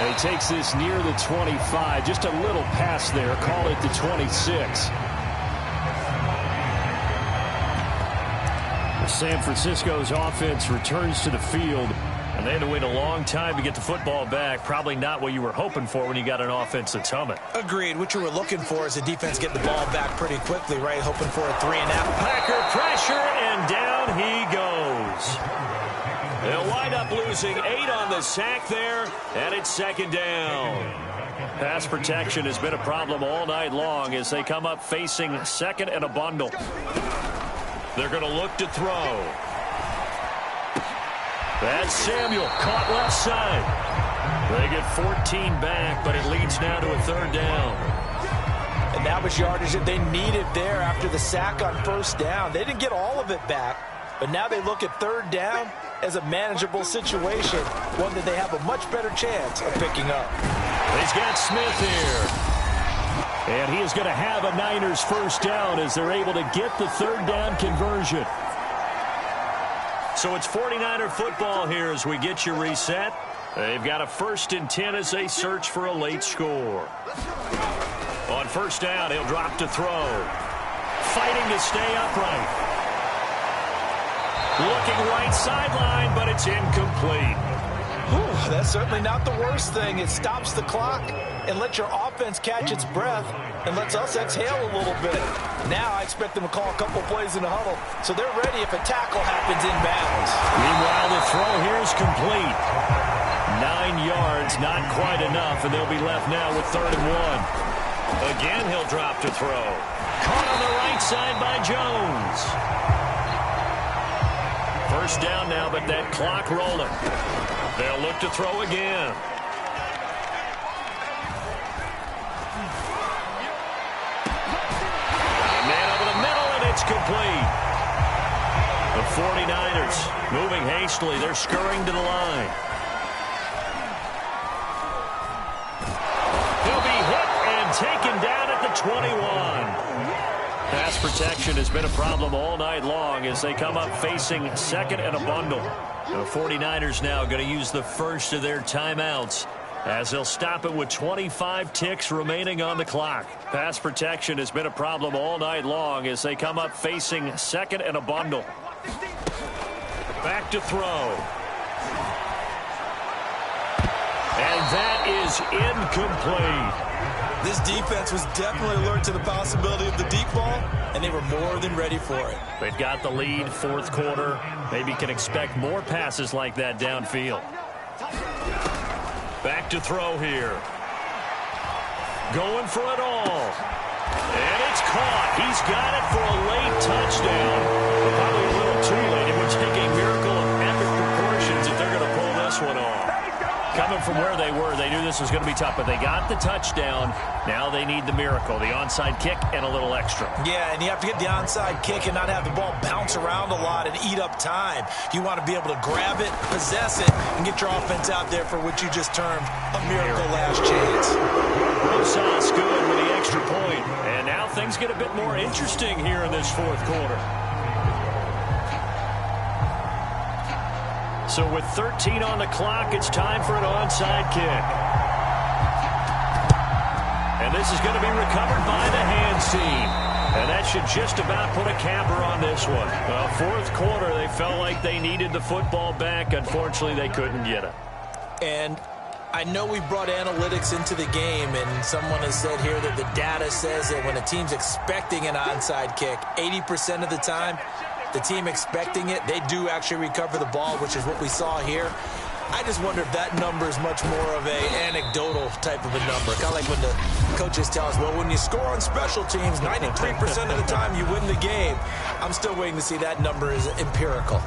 And he takes this near the 25. Just a little pass there. Call it the 26. San Francisco's offense returns to the field. And they had to wait a long time to get the football back. Probably not what you were hoping for when you got an offense that's humming. Agreed. What you were looking for is the defense getting the ball back pretty quickly, right? Hoping for a 3-and-out. Packer pressure, and down he goes. They'll wind up losing 8 on the sack there, and it's second down. Pass protection has been a problem all night long as they come up facing second and a bundle. They're going to look to throw. That's Samuel, caught left side. They get 14 back, but it leads now to a 3rd down. And that was yardage that they needed there after the sack on 1st down. They didn't get all of it back, but now they look at 3rd down as a manageable situation, one that they have a much better chance of picking up. He's got Smith here. And he is going to have a Niners 1st down as they're able to get the 3rd down conversion. So it's 49er football here as we get you reset. They've got a 1st and 10 as they search for a late score. On 1st down, he'll drop to throw. Fighting to stay upright. Looking right sideline, but it's incomplete. Whew, that's certainly not the worst thing. It stops the clock and lets your offense catch its breath and lets us exhale a little bit. Now I expect them to call a couple plays in the huddle, so they're ready if a tackle happens inbounds. Meanwhile, the throw here is complete. 9 yards, not quite enough, and they'll be left now with 3rd and 1. Again, he'll drop to throw. Caught on the right side by Jones. 1st down now, but that clock rolling. They'll look to throw again. Man over the middle, and it's complete. The 49ers moving hastily. They're scurrying to the line. He'll be hit and taken down at the 21. Pass protection has been a problem all night long as they come up facing 2nd and a bundle. The 49ers now going to use the first of their timeouts as they'll stop it with 25 ticks remaining on the clock. Pass protection has been a problem all night long as they come up facing 2nd and a bundle. Back to throw. And that is incomplete. This defense was definitely alert to the possibility of the deep ball, and they were more than ready for it. They've got the lead, 4th quarter. Maybe can expect more passes like that downfield. Back to throw here. Going for it all. And it's caught. He's got it for a late touchdown. But probably a little too late. It would take a miracle of epic proportions if they're going to pull this one off. Coming from where they were, they knew this was going to be tough, but they got the touchdown. Now they need the miracle, the onside kick and a little extra. Yeah, and you have to get the onside kick and not have the ball bounce around a lot and eat up time. You want to be able to grab it, possess it, and get your offense out there for what you just termed a miracle last chance. Rosas good with the extra point. And now things get a bit more interesting here in this 4th quarter. So with 13 on the clock, it's time for an onside kick. And this is going to be recovered by the hands team. And that should just about put a capper on this one. Well, 4th quarter, they felt like they needed the football back. Unfortunately, they couldn't get it. And I know we brought analytics into the game, and someone has said here that the data says that when a team's expecting an onside kick, 80% of the time, the team expecting it, they do actually recover the ball, which is what we saw here. I just wonder if that number is much more of a anecdotal type of a number. Kind of like when the coaches tell us, well, when you score on special teams, 93% of the time you win the game. I'm still waiting to see that number is empirical.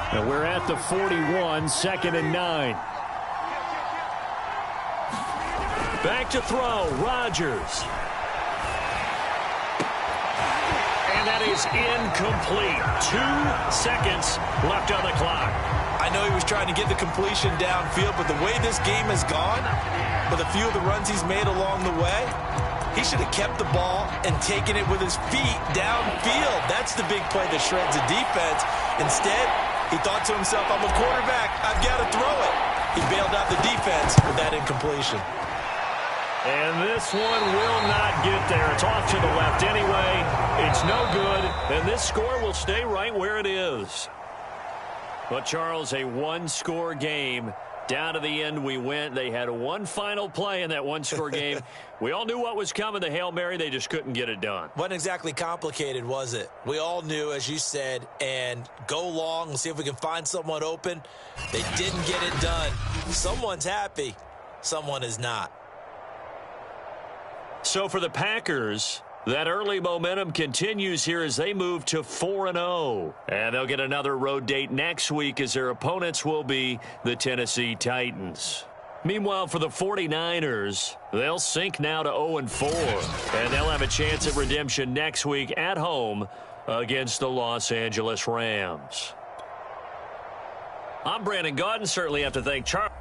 And we're at the 41, 2nd and 9. Back to throw, Rodgers. And that is incomplete. 2 seconds left on the clock. I know he was trying to get the completion downfield, but the way this game has gone, with a few of the runs he's made along the way, he should have kept the ball and taken it with his feet downfield. That's the big play that shreds the defense. Instead, he thought to himself, I'm a quarterback, I've got to throw it. He bailed out the defense with that incompletion. And this one will not get there. It's off to the left anyway. It's no good, and this score will stay right where it is. But, Charles, a one-score game. Down to the end we went. They had one final play in that one-score game. We all knew what was coming, the Hail Mary. They just couldn't get it done. Wasn't exactly complicated, was it? We all knew, as you said, and go long and see if we can find someone open. They didn't get it done. Someone's happy. Someone is not. So for the Packers, that early momentum continues here as they move to 4-0. And they'll get another road date next week as their opponents will be the Tennessee Titans. Meanwhile, for the 49ers, they'll sink now to 0-4. And they'll have a chance at redemption next week at home against the Los Angeles Rams. I'm Brandon Gaudin. Certainly have to thank Charles.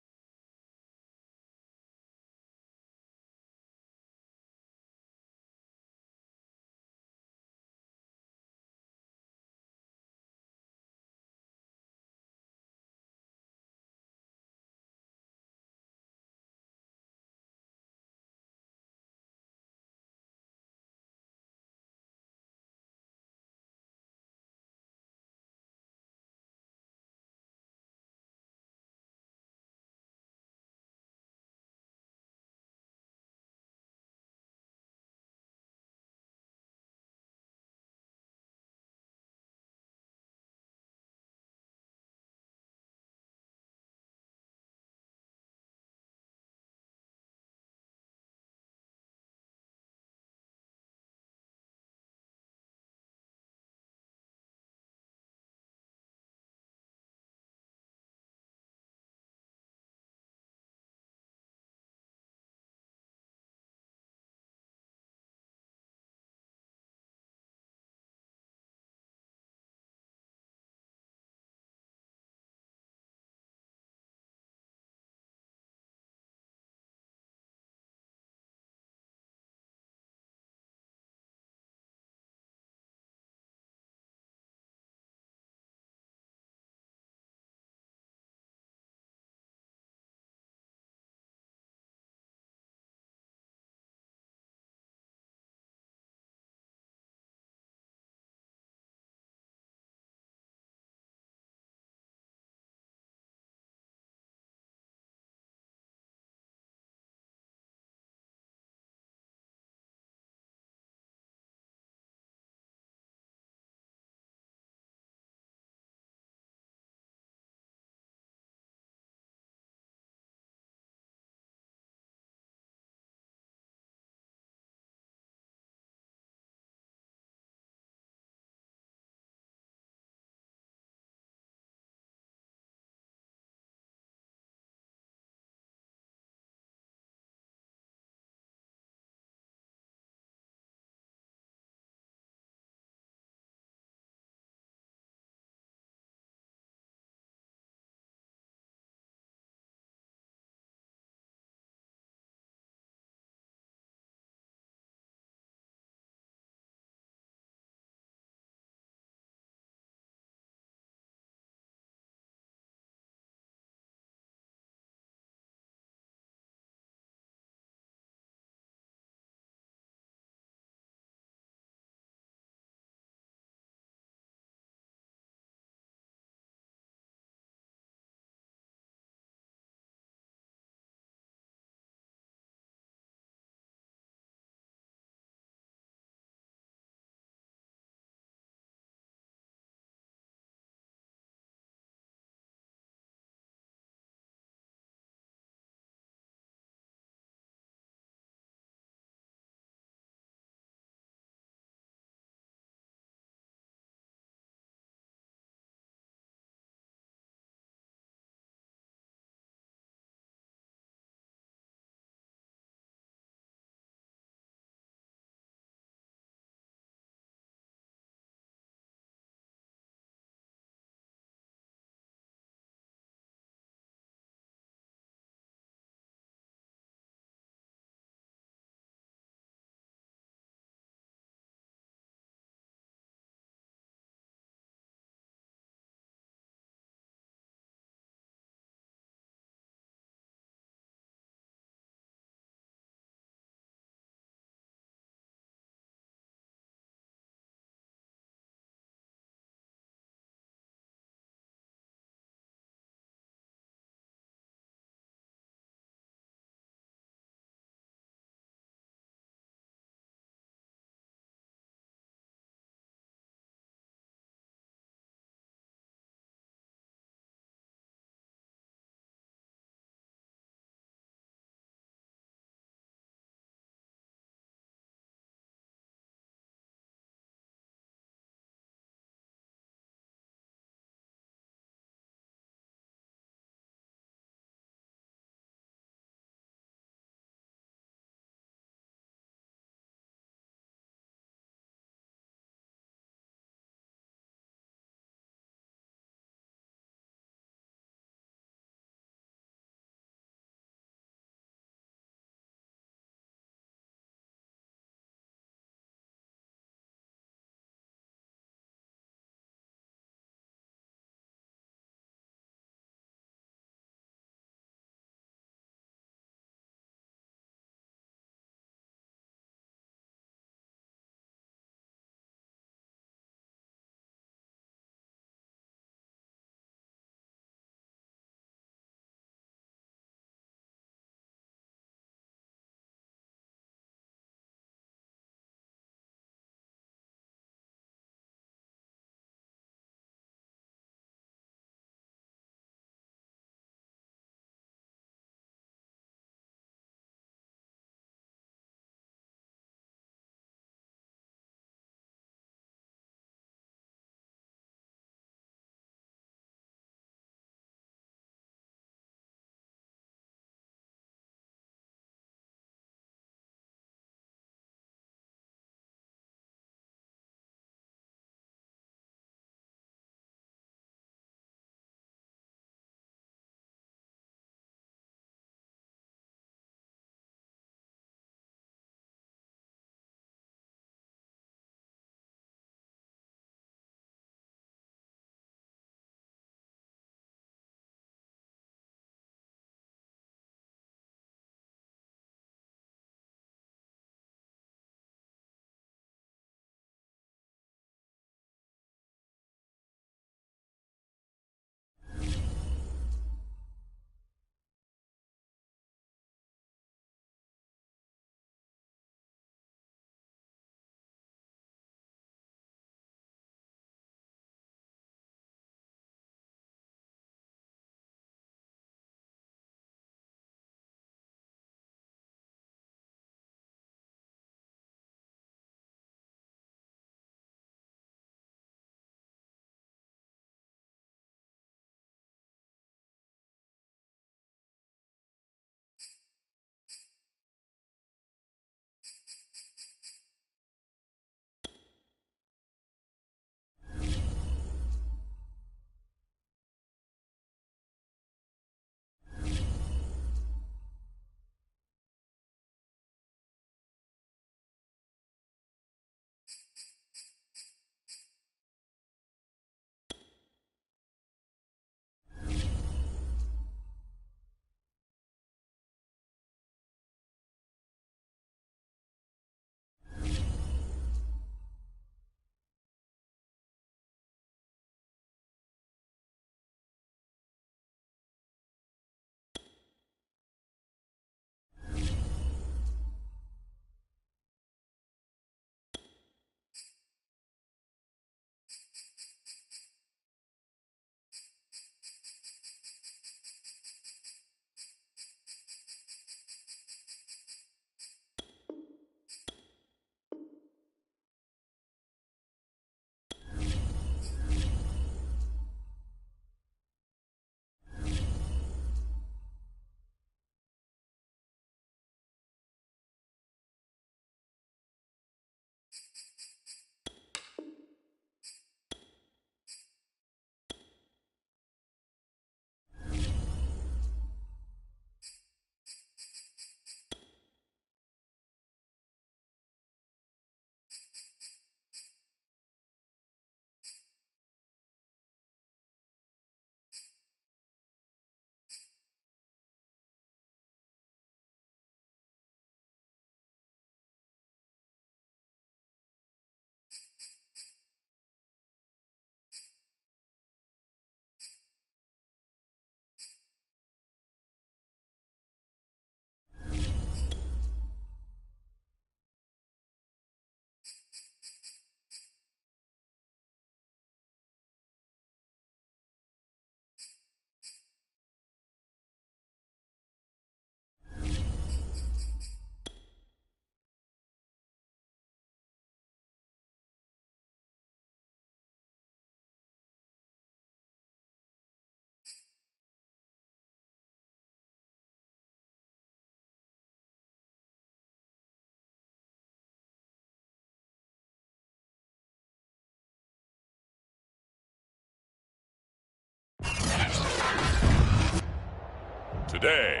today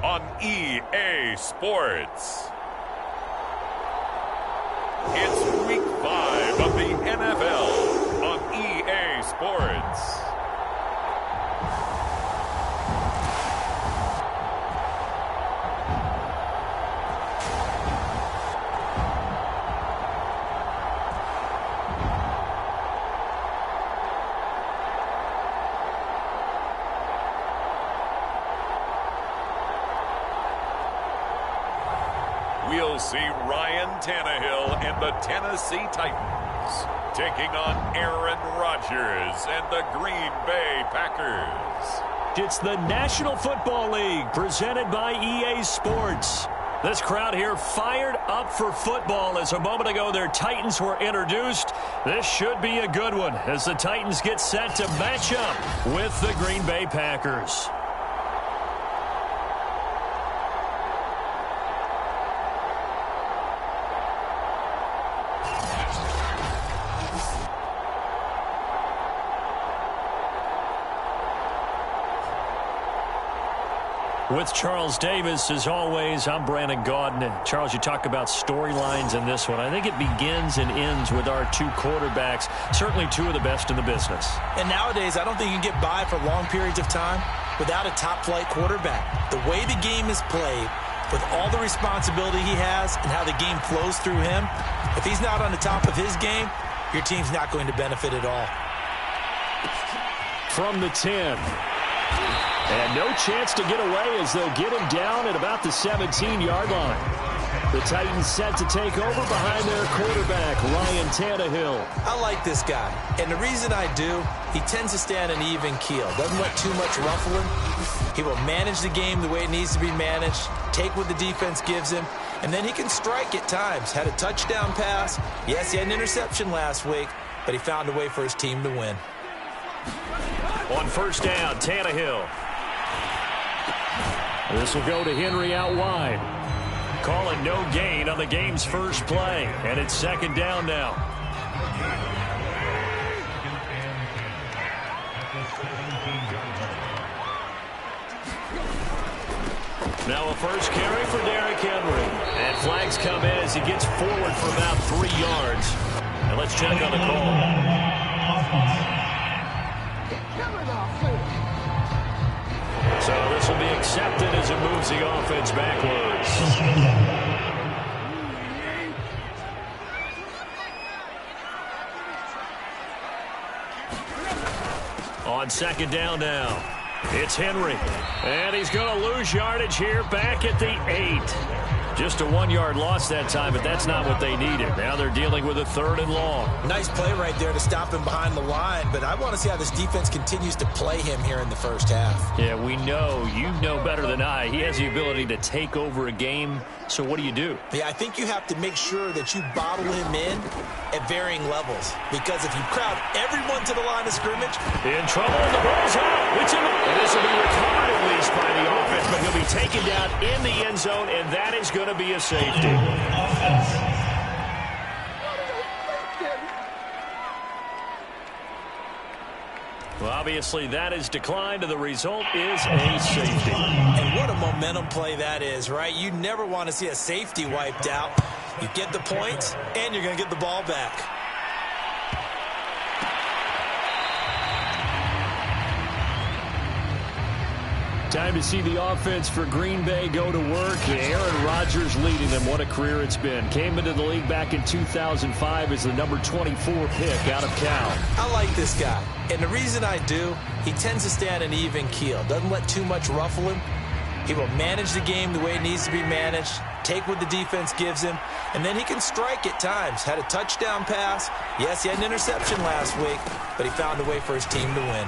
on EA Sports. It's Week 5 of the NFL on EA Sports. We'll see Ryan Tannehill and the Tennessee Titans taking on Aaron Rodgers and the Green Bay Packers. It's the National Football League presented by EA Sports. This crowd here fired up for football as a moment ago their Titans were introduced. This should be a good one as the Titans get set to match up with the Green Bay Packers. With Charles Davis, as always, I'm Brandon Gaudin. Charles, you talk about storylines in this one. I think it begins and ends with our two quarterbacks, certainly two of the best in the business. And nowadays, I don't think you can get by for long periods of time without a top-flight quarterback. The way the game is played, with all the responsibility he has and how the game flows through him, if he's not on the top of his game, your team's not going to benefit at all. From the 10. And no chance to get away as they'll get him down at about the 17-yard line. The Titans set to take over behind their quarterback, Ryan Tannehill. I like this guy, and the reason I do, he tends to stand an even keel. Doesn't let too much ruffle him. He will manage the game the way it needs to be managed, take what the defense gives him, and then he can strike at times. Had a touchdown pass. Yes, he had an interception last week, but he found a way for his team to win. On first down, Tannehill. This will go to Henry out wide. Calling no gain on the game's first play, and it's second down now. Now a first carry for Derrick Henry. And flags come in as he gets forward for about 3 yards. And let's check on the call. So this will be accepted as it moves the offense backwards. On second down now, it's Henry. And he's going to lose yardage here back at the 8. Just a 1-yard loss that time, but that's not what they needed. Now they're dealing with a 3rd and long. Nice play right there to stop him behind the line, but I want to see how this defense continues to play him here in the first half. Yeah, we know. You know better than I. He has the ability to take over a game, so what do you do? Yeah, I think you have to make sure that you bottle him in at varying levels, because if you crowd everyone to the line of scrimmage... In trouble, the ball's out. It's in the... And this will be recovered at least by the offense, but he'll be taken down in the end zone, and that is going to be a safety. Well, obviously, that is declined, and the result is a safety. And what a momentum play that is, right? You never want to see a safety wiped out. You get the points, and you're going to get the ball back. Time to see the offense for Green Bay go to work. Aaron Rodgers leading them. What a career it's been. Came into the league back in 2005 as the number 24 pick out of Cal. I like this guy. And the reason I do, he tends to stand an even keel. Doesn't let too much ruffle him. He will manage the game the way it needs to be managed, take what the defense gives him, and then he can strike at times. Had a touchdown pass. Yes, he had an interception last week, but he found a way for his team to win.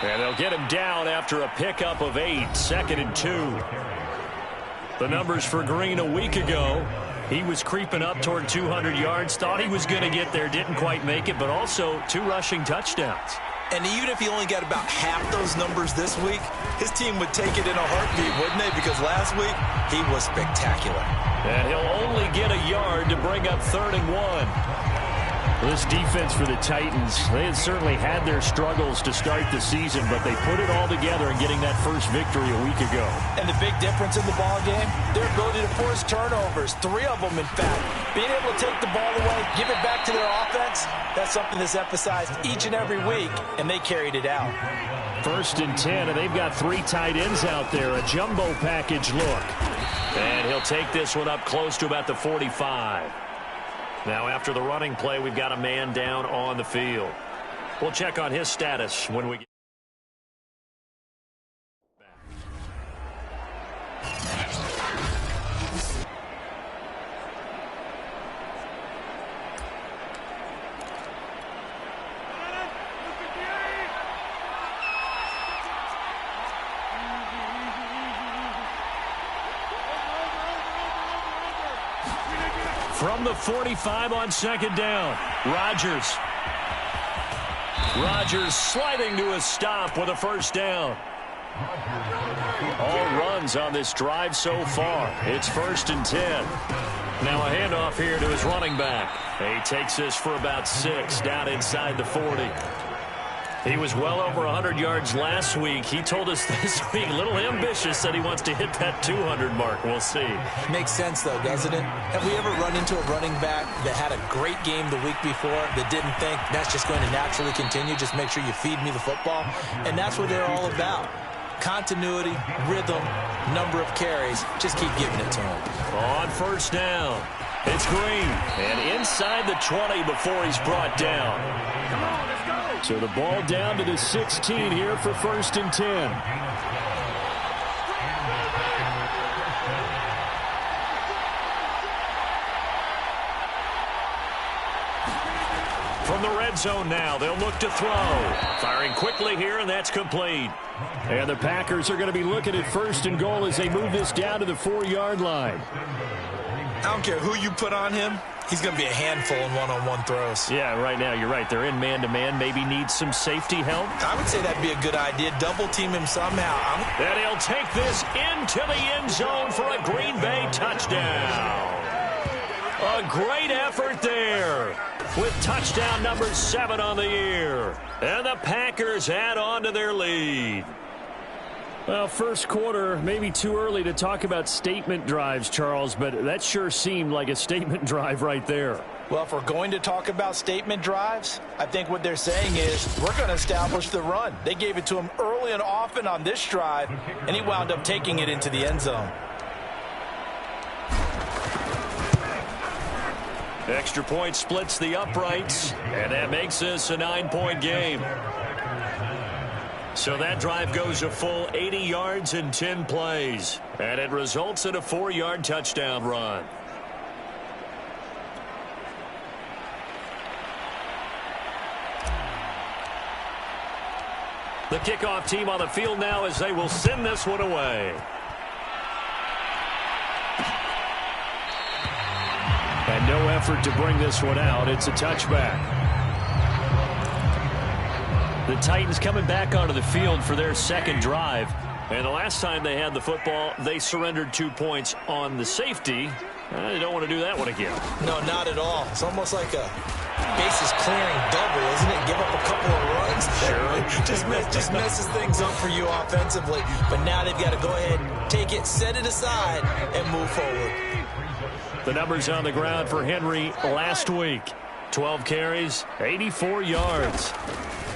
And they'll get him down after a pickup of 8, 2nd and 2. The numbers for Green a week ago, he was creeping up toward 200 yards, thought he was going to get there, didn't quite make it, but also 2 rushing touchdowns. And even if he only got about half those numbers this week, his team would take it in a heartbeat, wouldn't they? Because last week, he was spectacular. And he'll only get a yard to bring up 3rd and 1. This defense for the Titans, they had certainly had their struggles to start the season, but they put it all together in getting that first victory a week ago. And the big difference in the ball game, their ability to force turnovers, 3 of them in fact. Being able to take the ball away, give it back to their offense, that's something that's emphasized each and every week, and they carried it out. 1st and 10, and they've got 3 tight ends out there, a jumbo package look. And he'll take this one up close to about the 45. Now, after the running play, we've got a man down on the field. We'll check on his status when we get from the 45 on 2nd down. Rodgers sliding to a stop with a 1st down. All runs on this drive so far. It's 1st and 10. Now a handoff here to his running back. He takes this for about 6 down inside the 40. He was well over 100 yards last week. He told us this week, a little ambitious, said he wants to hit that 200 mark. We'll see. Makes sense, though, doesn't it? Have we ever run into a running back that had a great game the week before that didn't think that's just going to naturally continue? Just make sure you feed me the football. And that's what they're all about. Continuity, rhythm, number of carries. Just keep giving it to him. On 1st down, it's Green. And inside the 20 before he's brought down. Come on, let's go. So the ball down to the 16 here for 1st and 10. From the red zone now, they'll look to throw. Firing quickly here, and that's complete. And the Packers are going to be looking at 1st and goal as they move this down to the 4-yard line. I don't care who you put on him. He's going to be a handful in one-on-one throws. Yeah, right now, you're right. They're in man-to-man. Maybe needs some safety help. I would say that'd be a good idea. Double-team him somehow. And he'll take this into the end zone for a Green Bay touchdown. A great effort there with touchdown number 7 on the year. And the Packers add on to their lead. Well, first quarter, maybe too early to talk about statement drives, Charles, but that sure seemed like a statement drive right there. Well, if we're going to talk about statement drives, I think what they're saying is we're going to establish the run. They gave it to him early and often on this drive, and he wound up taking it into the end zone. Extra point splits the uprights, and that makes this a 9-point game. So that drive goes a full 80 yards in 10 plays, and it results in a 4-yard touchdown run. The kickoff team on the field now as they will send this one away. And no effort to bring this one out. It's a touchback. The Titans coming back onto the field for their second drive. And the last time they had the football, they surrendered 2 points on the safety. They don't want to do that one again. No, not at all. It's almost like a bases clearing double, isn't it? Give up a couple of runs. Sure. just messes things up for you offensively. But now they've got to go ahead, take it, set it aside, and move forward. The numbers on the ground for Henry last week. 12 carries, 84 yards.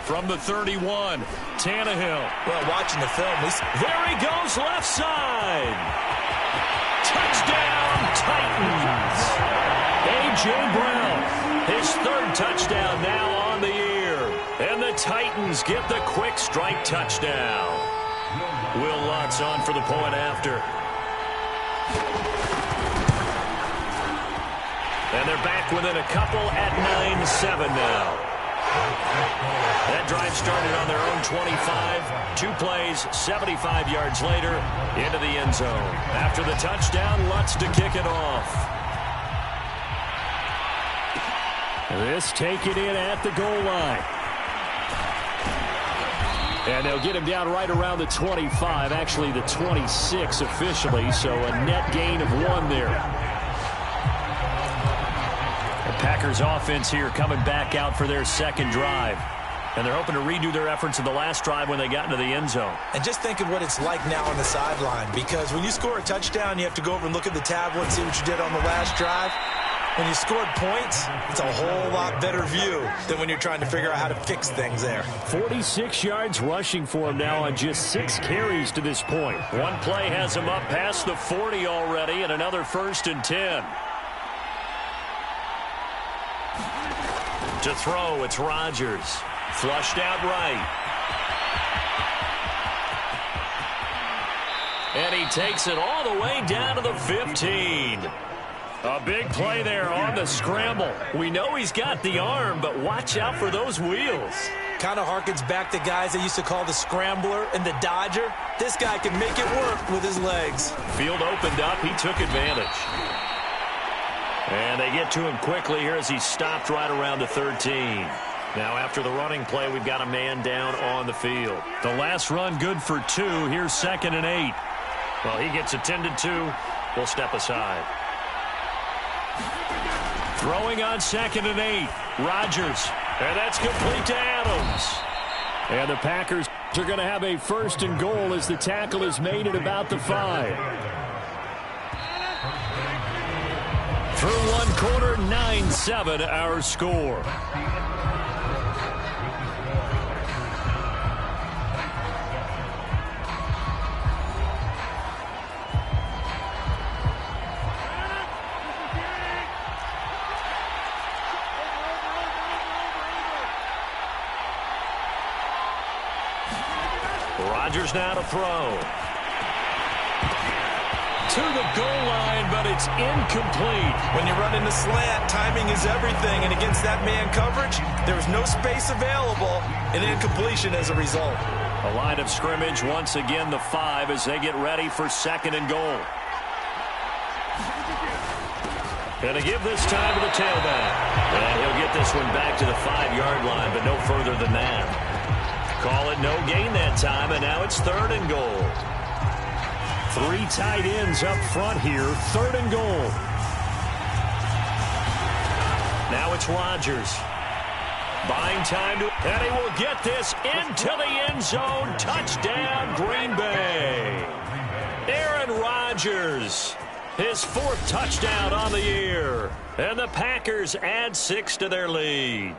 From the 31, Tannehill. Well, watching the film, there he goes left side. Touchdown, Titans. A.J. Brown, his 3rd touchdown now on the year. And the Titans get the quick strike touchdown. Will Lutz on for the point after. And they're back within a couple at 9-7 now. That drive started on their own 25. 2 plays, 75 yards later, into the end zone. After the touchdown, Lutz to kick it off. This taken in at the goal line. And they'll get him down right around the 25, actually the 26 officially, so a net gain of 1 there. Packers offense here coming back out for their second drive. And they're hoping to redo their efforts in the last drive when they got into the end zone. And just think of what it's like now on the sideline, because when you score a touchdown, you have to go over and look at the tablet and see what you did on the last drive. When you scored points, it's a whole lot better view than when you're trying to figure out how to fix things there. 46 yards rushing for him now on just 6 carries to this point. One play has him up past the 40 already, and another 1st and 10. To throw, it's Rodgers. Flushed out right. And he takes it all the way down to the 15. A big play there on the scramble. We know he's got the arm, but watch out for those wheels. Kind of harkens back to guys they used to call the scrambler and the dodger. This guy can make it work with his legs. Field opened up. He took advantage. And they get to him quickly here as he stopped right around the 13. Now after the running play, we've got a man down on the field. The last run good for 2. Here's 2nd and 8. Well, he gets attended to. We'll step aside. Throwing on 2nd and 8. Rodgers. And that's complete to Adams. And the Packers are going to have a 1st and goal as the tackle is made at about the 5. Through one quarter, 9-7 our score. Rodgers now to throw. To the goal line, but it's incomplete. When you run into slant, timing is everything, and against that man coverage, there's no space available, and incompletion as a result. A line of scrimmage, once again the 5 as they get ready for 2nd and goal. Gonna give this time to the tailback. And he'll get this one back to the 5-yard line, but no further than that. Call it no gain that time, and now it's 3rd and goal. 3 tight ends up front here, 3rd and goal. Now it's Rodgers. Buying time, and he will get this into the end zone. Touchdown, Green Bay. Aaron Rodgers, his 4th touchdown on the year. And the Packers add 6 to their lead.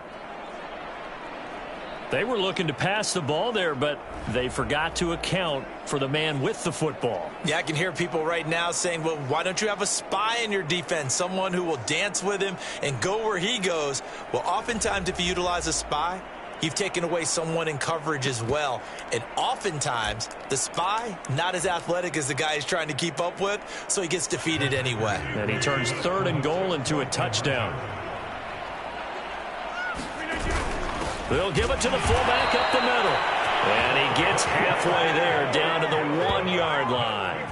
They were looking to pass the ball there, but they forgot to account for the man with the football. Yeah, I can hear people right now saying, well, why don't you have a spy in your defense, someone who will dance with him and go where he goes? Well, oftentimes if you utilize a spy, you've taken away someone in coverage as well. And oftentimes, the spy, not as athletic as the guy he's trying to keep up with, so he gets defeated anyway. And he turns 3rd and goal into a touchdown. They'll give it to the fullback up the middle. And he gets halfway there down to the 1-yard line.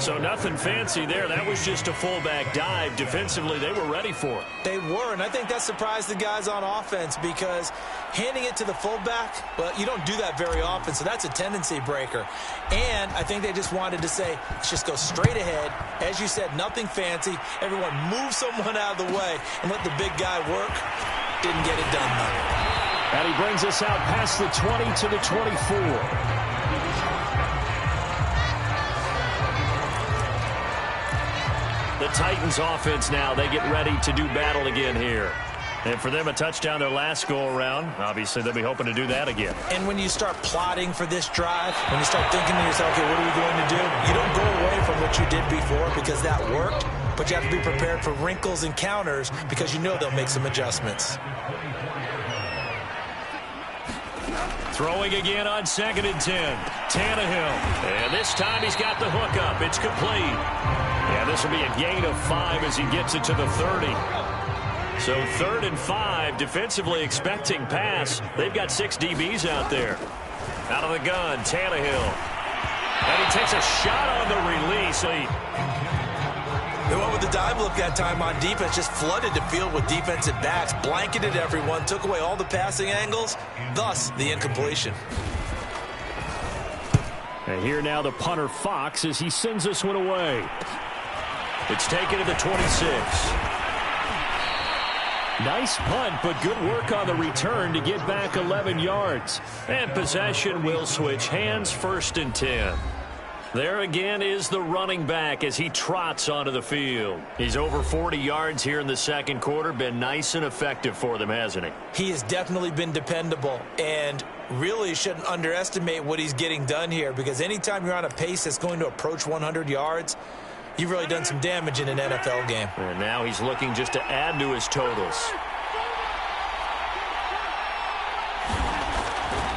So nothing fancy there. That was just a fullback dive. Defensively, they were ready for it. They were, and I think that surprised the guys on offense because handing it to the fullback, well, you don't do that very often, so that's a tendency breaker. And I think they just wanted to say, let's just go straight ahead. As you said, nothing fancy. Everyone move someone out of the way and let the big guy work. Didn't get it done, though. And he brings us out past the 20 to the 24. The Titans offense now, they get ready to do battle again here. And for them, a touchdown their last go-around. Obviously, they'll be hoping to do that again. And when you start plotting for this drive, when you start thinking to yourself, okay, what are we going to do? You don't go away from what you did before because that worked, but you have to be prepared for wrinkles and counters because you know they'll make some adjustments. Throwing again on 2nd and 10. Tannehill. And this time he's got the hook up. It's complete. And this will be a gain of 5 as he gets it to the 30. So 3rd and 5, defensively expecting pass. They've got 6 DBs out there. Out of the gun, Tannehill. And he takes a shot on the release. They went with the dive look that time on defense, just flooded the field with defensive backs, blanketed everyone, took away all the passing angles, thus the incompletion. And here now the punter Fox as he sends this one away. It's taken to the 26. Nice punt, but good work on the return to get back 11 yards. And possession will switch hands, 1st and 10. There again is the running back as he trots onto the field. He's over 40 yards here in the second quarter. Been nice and effective for them, hasn't he? He has definitely been dependable, and really shouldn't underestimate what he's getting done here, because anytime you're on a pace that's going to approach 100 yards, you've really done some damage in an NFL game. And now he's looking just to add to his totals.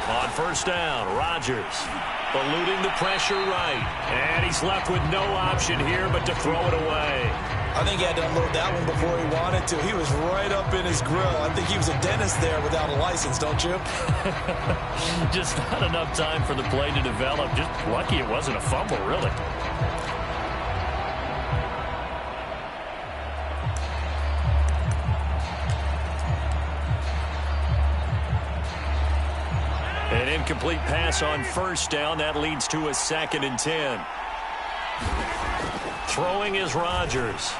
On 1st down, Rodgers eluding the pressure right. And he's left with no option here but to throw it away. I think he had to unload that one before he wanted to. He was right up in his grill. I think he was a dentist there without a license, don't you? Just not enough time for the play to develop. Just lucky it wasn't a fumble, really. An incomplete pass on 1st down. That leads to a 2nd and 10. Throwing is Rodgers.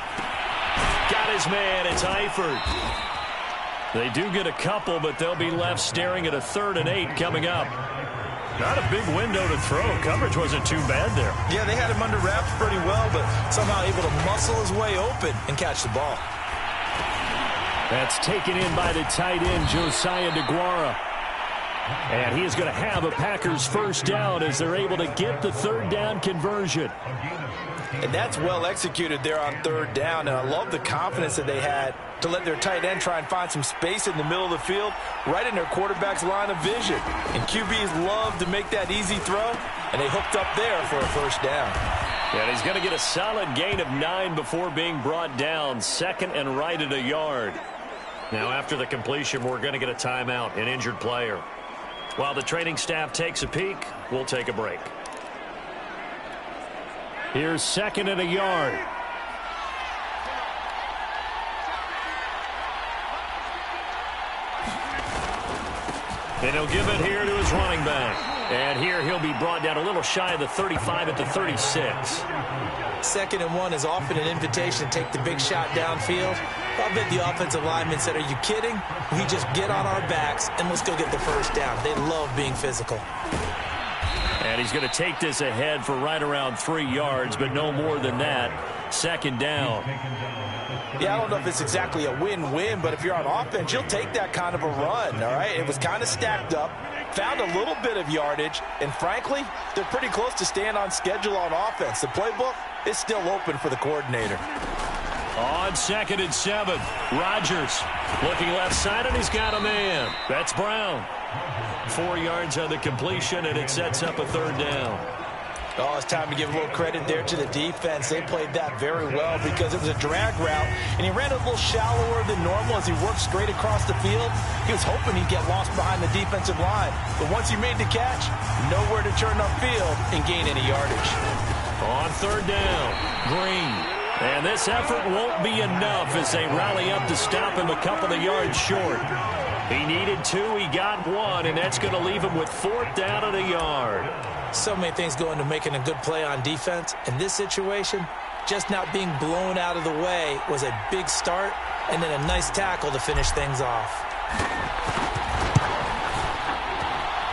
Got his man. It's Eifert. They do get a couple, but they'll be left staring at a 3rd and 8 coming up. Not a big window to throw. Coverage wasn't too bad there. Yeah, they had him under wraps pretty well, but somehow able to muscle his way open and catch the ball. That's taken in by the tight end, Josiah DeGuara. And he is going to have a Packers 1st down as they're able to get the 3rd down conversion. And that's well executed there on 3rd down. And I love the confidence that they had to let their tight end try and find some space in the middle of the field, right in their quarterback's line of vision. And QBs love to make that easy throw, and they hooked up there for a 1st down. And he's going to get a solid gain of 9 before being brought down. 2nd and right at a yard. Now after the completion, we're going to get a timeout, an injured player. While the training staff takes a peek, we'll take a break. Here's 2nd and a yard. And he'll give it here to his running back. And here he'll be brought down a little shy of the 35 at the 36. 2nd and 1 is often an invitation to take the big shot downfield. I bet the offensive lineman said, "Are you kidding? We just get on our backs and let's go get the 1st down." They love being physical. And he's going to take this ahead for right around 3 yards, but no more than that. 2nd down. Yeah, I don't know if it's exactly a win-win, but if you're on offense, you'll take that kind of a run, all right? It was kind of stacked up, found a little bit of yardage, and frankly, they're pretty close to staying on schedule on offense. The playbook is still open for the coordinator. On 2nd and 7, Rodgers looking left side, and he's got a man. That's Brown. 4 yards on the completion, and it sets up a 3rd down. Oh, it's time to give a little credit there to the defense. They played that very well because it was a drag route, and he ran a little shallower than normal as he worked straight across the field. He was hoping he'd get lost behind the defensive line, but once he made the catch, nowhere to turn upfield and gain any yardage. On 3rd down, Green. And this effort won't be enough as they rally up to stop him a couple of yards short. He needed 2, he got 1, and that's going to leave him with 4th down and a yard. So many things go into making a good play on defense. In this situation, just not being blown out of the way was a big start, and then a nice tackle to finish things off.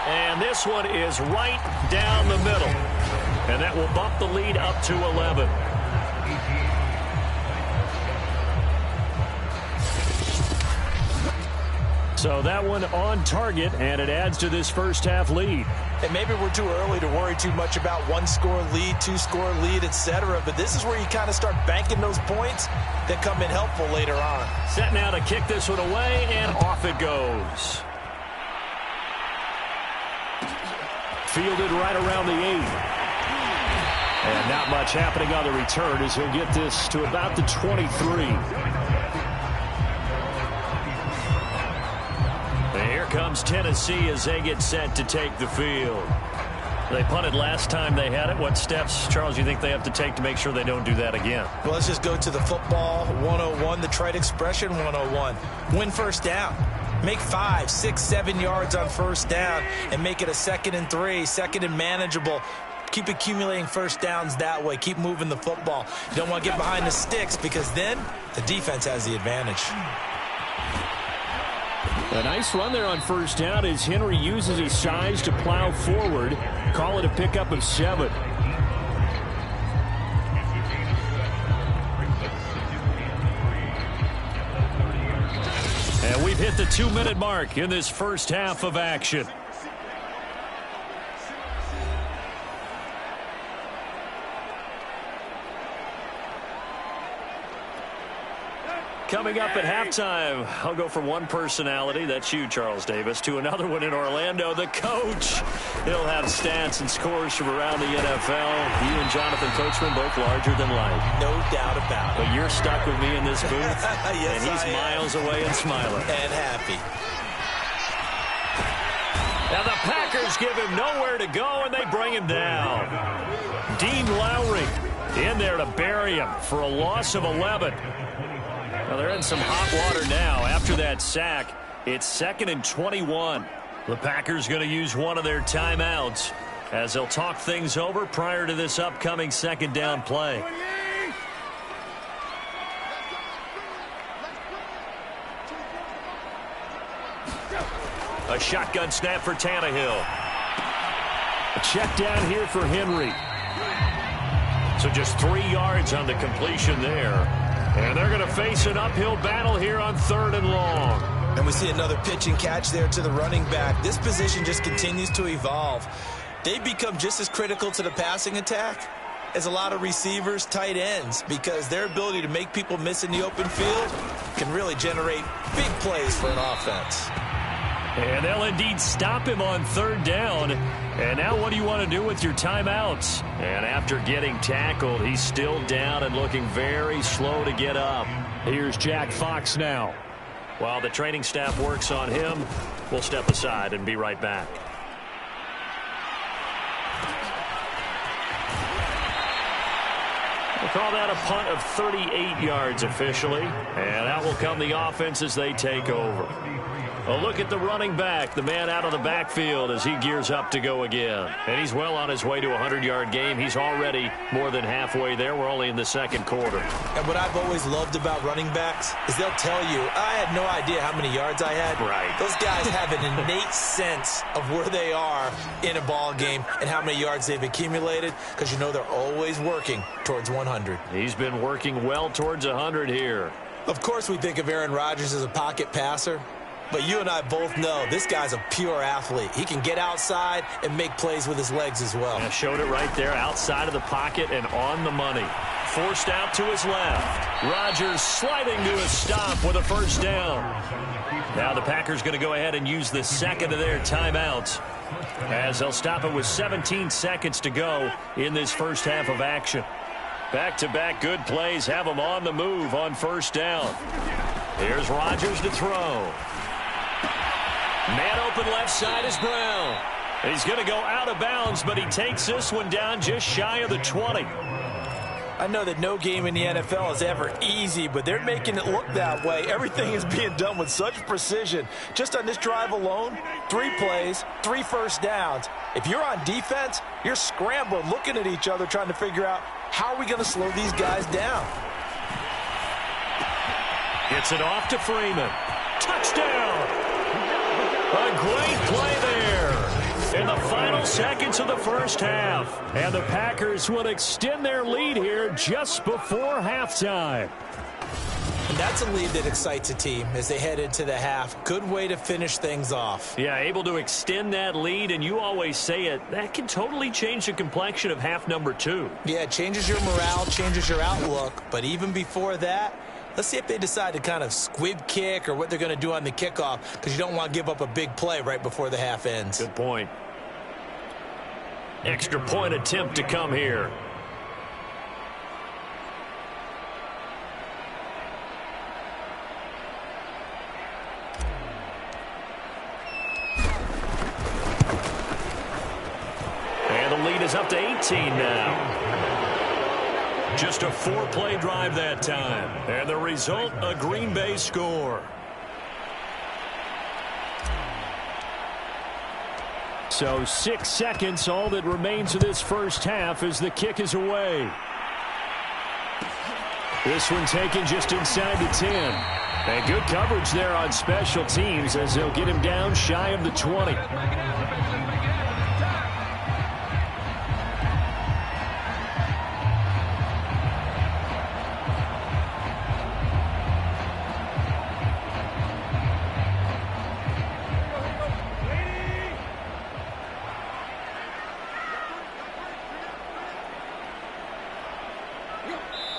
And this one is right down the middle. And that will bump the lead up to 11. So that one on target, and it adds to this 1st half lead. And maybe we're too early to worry too much about 1-score lead, 2-score lead, etc. But this is where you kind of start banking those points that come in helpful later on. Set now to kick this one away, and off it goes. Fielded right around the 8. And not much happening on the return as he'll get this to about the 23. And here comes Tennessee as they get set to take the field. They punted last time they had it. What steps, Charles, you think they have to take to make sure they don't do that again? Well, let's just go to the football 101, the trite expression 101. Win 1st down. Make 5, 6, 7 yards on 1st down and make it a 2nd and 3, 2nd and manageable. Keep accumulating 1st downs that way. Keep moving the football. You don't want to get behind the sticks because then the defense has the advantage. A nice run there on first down as Henry uses his size to plow forward. Call it a pickup of 7. And we've hit the 2-minute mark in this first half of action. Coming up at halftime, I'll go from one personality, that's you, Charles Davis, to another one in Orlando, the coach. He'll have stats and scores from around the NFL. You and Jonathan Coachman both larger than life. No doubt about it. But you're stuck with me in this booth, yes, and he's miles away and smiling. And happy. Now the Packers give him nowhere to go, and they bring him down. Dean Lowry in there to bury him for a loss of 11. Well, they're in some hot water now. After that sack, it's 2nd and 21. The Packers going to use one of their timeouts as they'll talk things over prior to this upcoming second down play. A shotgun snap for Tannehill. A check down here for Henry. So just 3 yards on the completion there. And they're going to face an uphill battle here on 3rd and long. And we see another pitch and catch there to the running back. This position just continues to evolve. They become just as critical to the passing attack as a lot of receivers, tight ends, because their ability to make people miss in the open field can really generate big plays for an offense. And they'll indeed stop him on 3rd down. And now what do you want to do with your timeouts? And after getting tackled, he's still down and looking very slow to get up. Here's Jack Fox now. While the training staff works on him, we'll step aside and be right back. We'll call that a punt of 38 yards officially. And out will come the offense as they take over. A look at the running back, the man out of the backfield as he gears up to go again. And he's well on his way to a 100-yard game. He's already more than halfway there. We're only in the second quarter. And what I've always loved about running backs is they'll tell you, I had no idea how many yards I had. Right. Those guys have an innate sense of where they are in a ball game and how many yards they've accumulated, because you know they're always working towards 100. He's been working well towards 100 here. Of course, we think of Aaron Rodgers as a pocket passer. But you and I both know this guy's a pure athlete. He can get outside and make plays with his legs as well. Yeah, showed it right there, outside of the pocket and on the money. Forced out to his left. Rodgers sliding to a stop with a first down. Now the Packers going to go ahead and use the second of their timeouts as they'll stop it with 17 seconds to go in this first half of action. Back-to-back good plays have them on the move on first down. Here's Rodgers to throw. Man open left side is Brown. He's going to go out of bounds, but he takes this one down just shy of the 20. I know that no game in the NFL is ever easy, but they're making it look that way. Everything is being done with such precision. Just on this drive alone, 3 plays, 3 first downs. If you're on defense, you're scrambling, looking at each other, trying to figure out how are we going to slow these guys down. Gets it off to Freeman. Touchdown! A great play there in the final seconds of the first half. And the Packers will extend their lead here just before halftime. And that's a lead that excites a team as they head into the half. Good way to finish things off. Yeah, able to extend that lead, and you always say it, that can totally change the complexion of half number 2. Yeah, it changes your morale, changes your outlook. But even before that, let's see if they decide to kind of squib kick or what they're going to do on the kickoff, because you don't want to give up a big play right before the half ends. Good point. Extra point attempt to come here. And the lead is up to 18 now. Just a 4-play drive that time. And the result, a Green Bay score. So 6 seconds, all that remains of this first half as the kick is away. This one taken just inside the 10. And good coverage there on special teams as they'll get him down shy of the 20.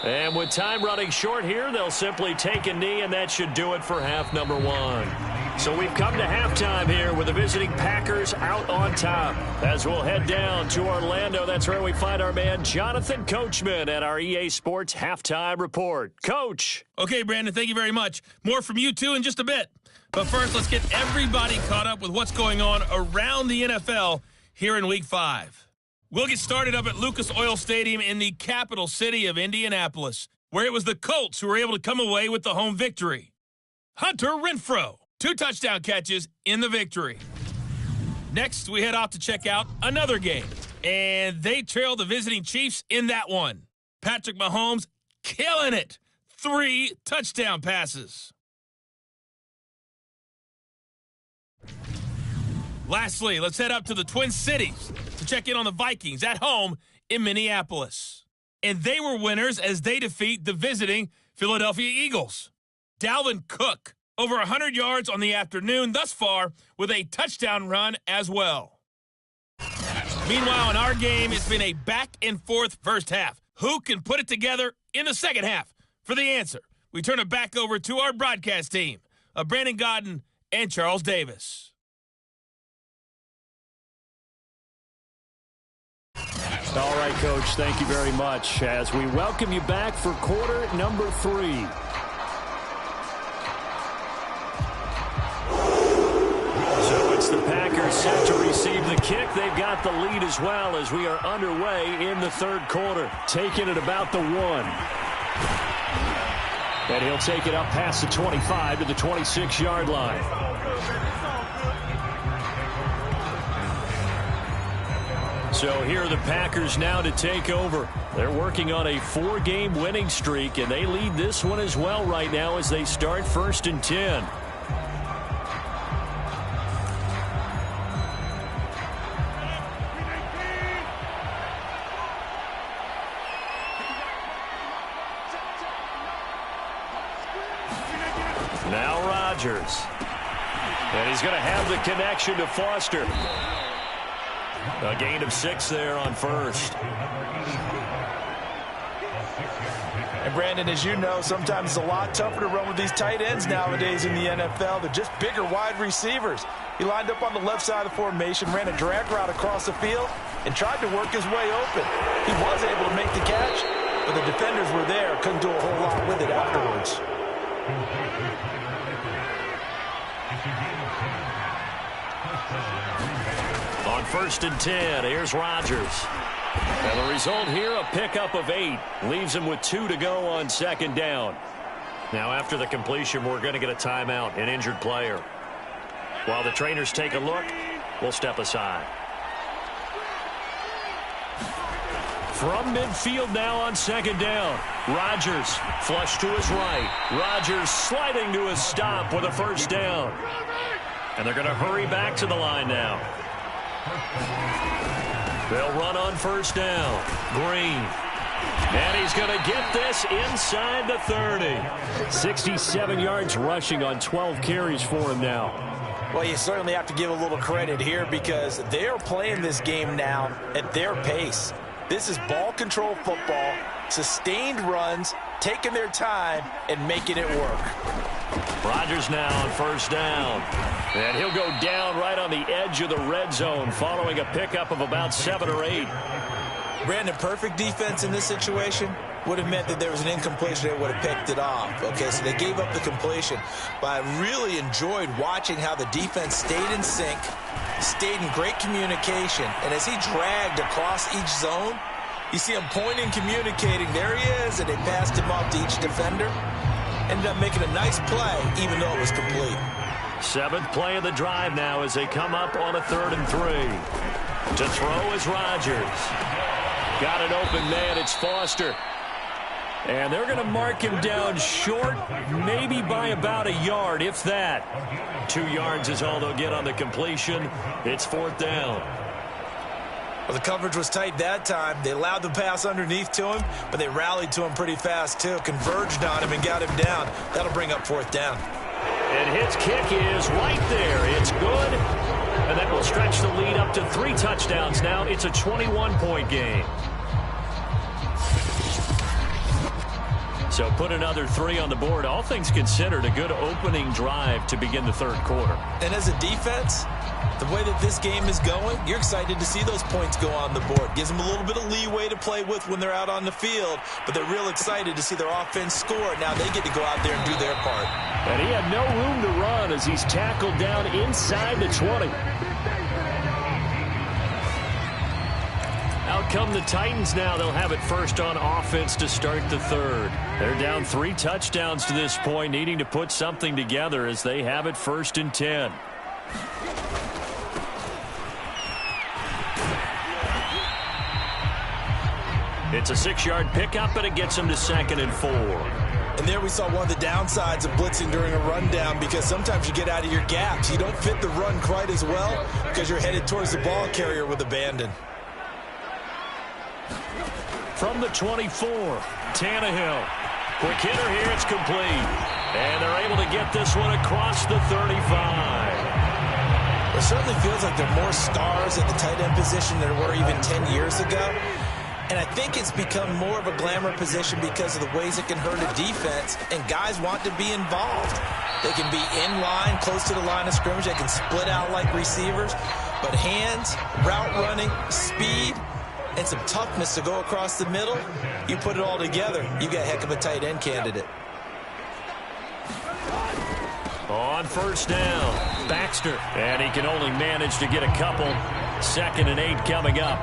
And with time running short here, they'll simply take a knee, and that should do it for half number one. So we've come to halftime here with the visiting Packers out on top. As we'll head down to Orlando, that's where we find our man Jonathan Coachman at our EA Sports Halftime Report. Coach. Okay, Brandon, thank you very much. More from you, too, in just a bit. But first, let's get everybody caught up with what's going on around the NFL here in Week 5. We'll get started up at Lucas Oil Stadium in the capital city of Indianapolis, where it was the Colts who were able to come away with the home victory. Hunter Renfrow, 2 touchdown catches in the victory. Next, we head off to check out another game, and they trailed the visiting Chiefs in that one. Patrick Mahomes killing it. 3 touchdown passes. Lastly, let's head up to the Twin Cities to check in on the Vikings at home in Minneapolis. And they were winners as they defeat the visiting Philadelphia Eagles. Dalvin Cook, over 100 yards on the afternoon thus far with a touchdown run as well. Meanwhile, in our game, it's been a back-and-forth first half. Who can put it together in the second half? For the answer, we turn it back over to our broadcast team of Brandon Godden and Charles Davis. All right, Coach, thank you very much as we welcome you back for quarter number 3. So it's the Packers set to receive the kick. They've got the lead as well as we are underway in the third quarter. Taking it about the 1. And he'll take it up past the 25 to the 26-yard line. So here are the Packers now to take over. They're working on a 4-game winning streak, and they lead this one as well right now as they start 1st and 10. Now Rodgers. And he's going to have the connection to Foster. A gain of 6 there on first. And Brandon, as you know, sometimes it's a lot tougher to run with these tight ends nowadays in the NFL. They're just bigger wide receivers. He lined up on the left side of the formation, ran a drag route across the field, and tried to work his way open. He was able to make the catch, but the defenders were there, couldn't do a whole lot with it afterwards. On 1st and 10, here's Rodgers. And the result here, a pickup of 8. Leaves him with 2 to go on 2nd down. Now after the completion, we're going to get a timeout, an injured player. While the trainers take a look, we'll step aside. From midfield now on 2nd down. Rodgers flush to his right. Rodgers sliding to a stop with a 1st down. And they're going to hurry back to the line now. They'll run on 1st down. Green. And he's going to get this inside the 30. 67 yards rushing on 12 carries for him now. Well, you certainly have to give a little credit here because they are playing this game now at their pace. This is ball control football, sustained runs, taking their time, and making it work. Rodgers now on 1st down. And he'll go down right on the edge of the red zone following a pickup of about 7 or 8. Brandon, perfect defense in this situation would have meant that there was an incompletion. They would have picked it off. Okay, so they gave up the completion. But I really enjoyed watching how the defense stayed in sync, stayed in great communication. And as he dragged across each zone, you see him pointing, communicating. There he is, and they passed him off to each defender. Ended up making a nice play, even though it was complete. 7th play of the drive now as they come up on a 3rd and 3. To throw is Rodgers. Got an open man. It's Foster. And they're going to mark him down short, maybe by about a yard, if that. 2 yards is all they'll get on the completion. It's 4th down. Well, the coverage was tight that time. They allowed the pass underneath to him, but they rallied to him pretty fast, too. Converged on him and got him down. That'll bring up 4th down. And his kick is right there. It's good. And that will stretch the lead up to 3 touchdowns now. It's a 21-point game. So put another 3 on the board. All things considered, a good opening drive to begin the 3rd quarter. And as a defense, the way that this game is going, you're excited to see those points go on the board. Gives them a little bit of leeway to play with when they're out on the field, but they're real excited to see their offense score. Now they get to go out there and do their part. And he had no room to run as he's tackled down inside the 20. Out come the Titans now. They'll have it first on offense to start the 3rd. They're down 3 touchdowns to this point, needing to put something together as they have it 1st and 10. It's a 6-yard pickup, but it gets them to 2nd and 4. And there we saw one of the downsides of blitzing during a rundown, because sometimes you get out of your gaps. You don't fit the run quite as well because you're headed towards the ball carrier with abandon. From the 24, Tannehill. Quick hitter here, it's complete. And they're able to get this one across the 35. It certainly feels like there are more stars at the tight end position than there were even 10 years ago. And I think it's become more of a glamour position because of the ways it can hurt a defense, and guys want to be involved. They can be in line, close to the line of scrimmage. They can split out like receivers. But hands, route running, speed, and some toughness to go across the middle, you put it all together, you got a heck of a tight end candidate. On 1st down, Baxter. And he can only manage to get a couple. 2nd and 8 coming up.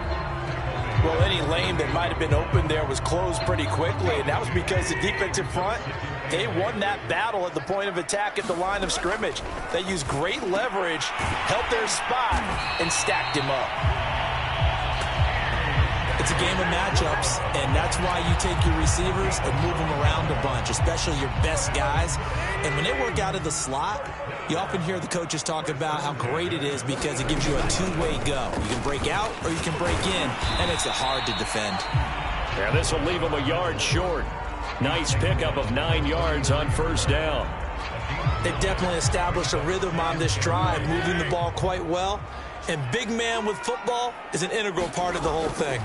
Well, any lane that might have been open there was closed pretty quickly, and that was because the defensive front, they won that battle at the point of attack at the line of scrimmage. They used great leverage, helped their spot, and stacked him up. It's a game of matchups, and that's why you take your receivers and move them around a bunch, especially your best guys. And when they work out of the slot, you often hear the coaches talk about how great it is because it gives you a two-way go. You can break out or you can break in, and it's hard to defend. Yeah, this will leave them a yard short. Nice pickup of 9 yards on 1st down. They've definitely established a rhythm on this drive, moving the ball quite well. And big man with football is an integral part of the whole thing.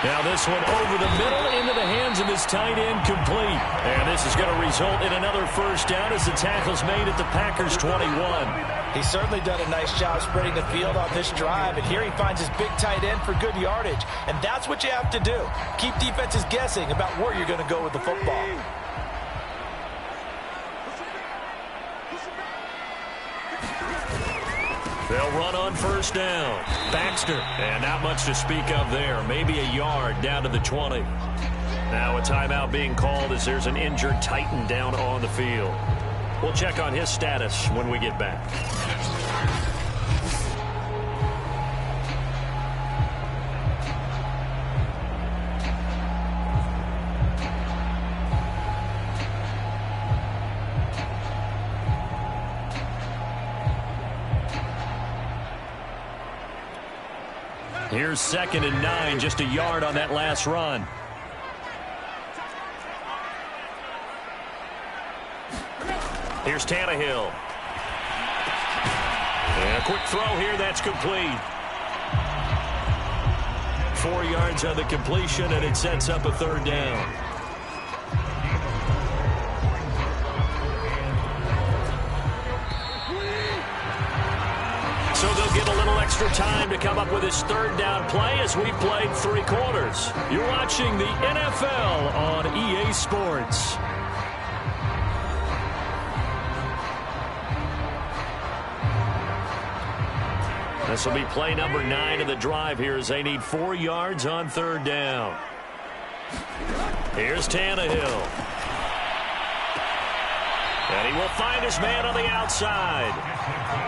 Now this one over the middle into the hands of his tight end, complete. And this is going to result in another 1st down as the tackle's made at the Packers' 21. He's certainly done a nice job spreading the field on this drive, and here he finds his big tight end for good yardage. And that's what you have to do. Keep defenses guessing about where you're going to go with the football. They'll run on 1st down. Baxter, and not much to speak of there. Maybe a yard down to the 20. Now a timeout being called as there's an injured Titan down on the field. We'll check on his status when we get back. Here's 2nd and 9, just a yard on that last run. Here's Tannehill. And a quick throw here, that's complete. 4 yards on the completion, and it sets up a 3rd down. So they'll get a little extra time to come up with his 3rd down play as we played 3 quarters. You're watching the NFL on EA Sports. This will be play number 9 of the drive here as they need 4 yards on 3rd down. Here's Tannehill. And he will find his man on the outside.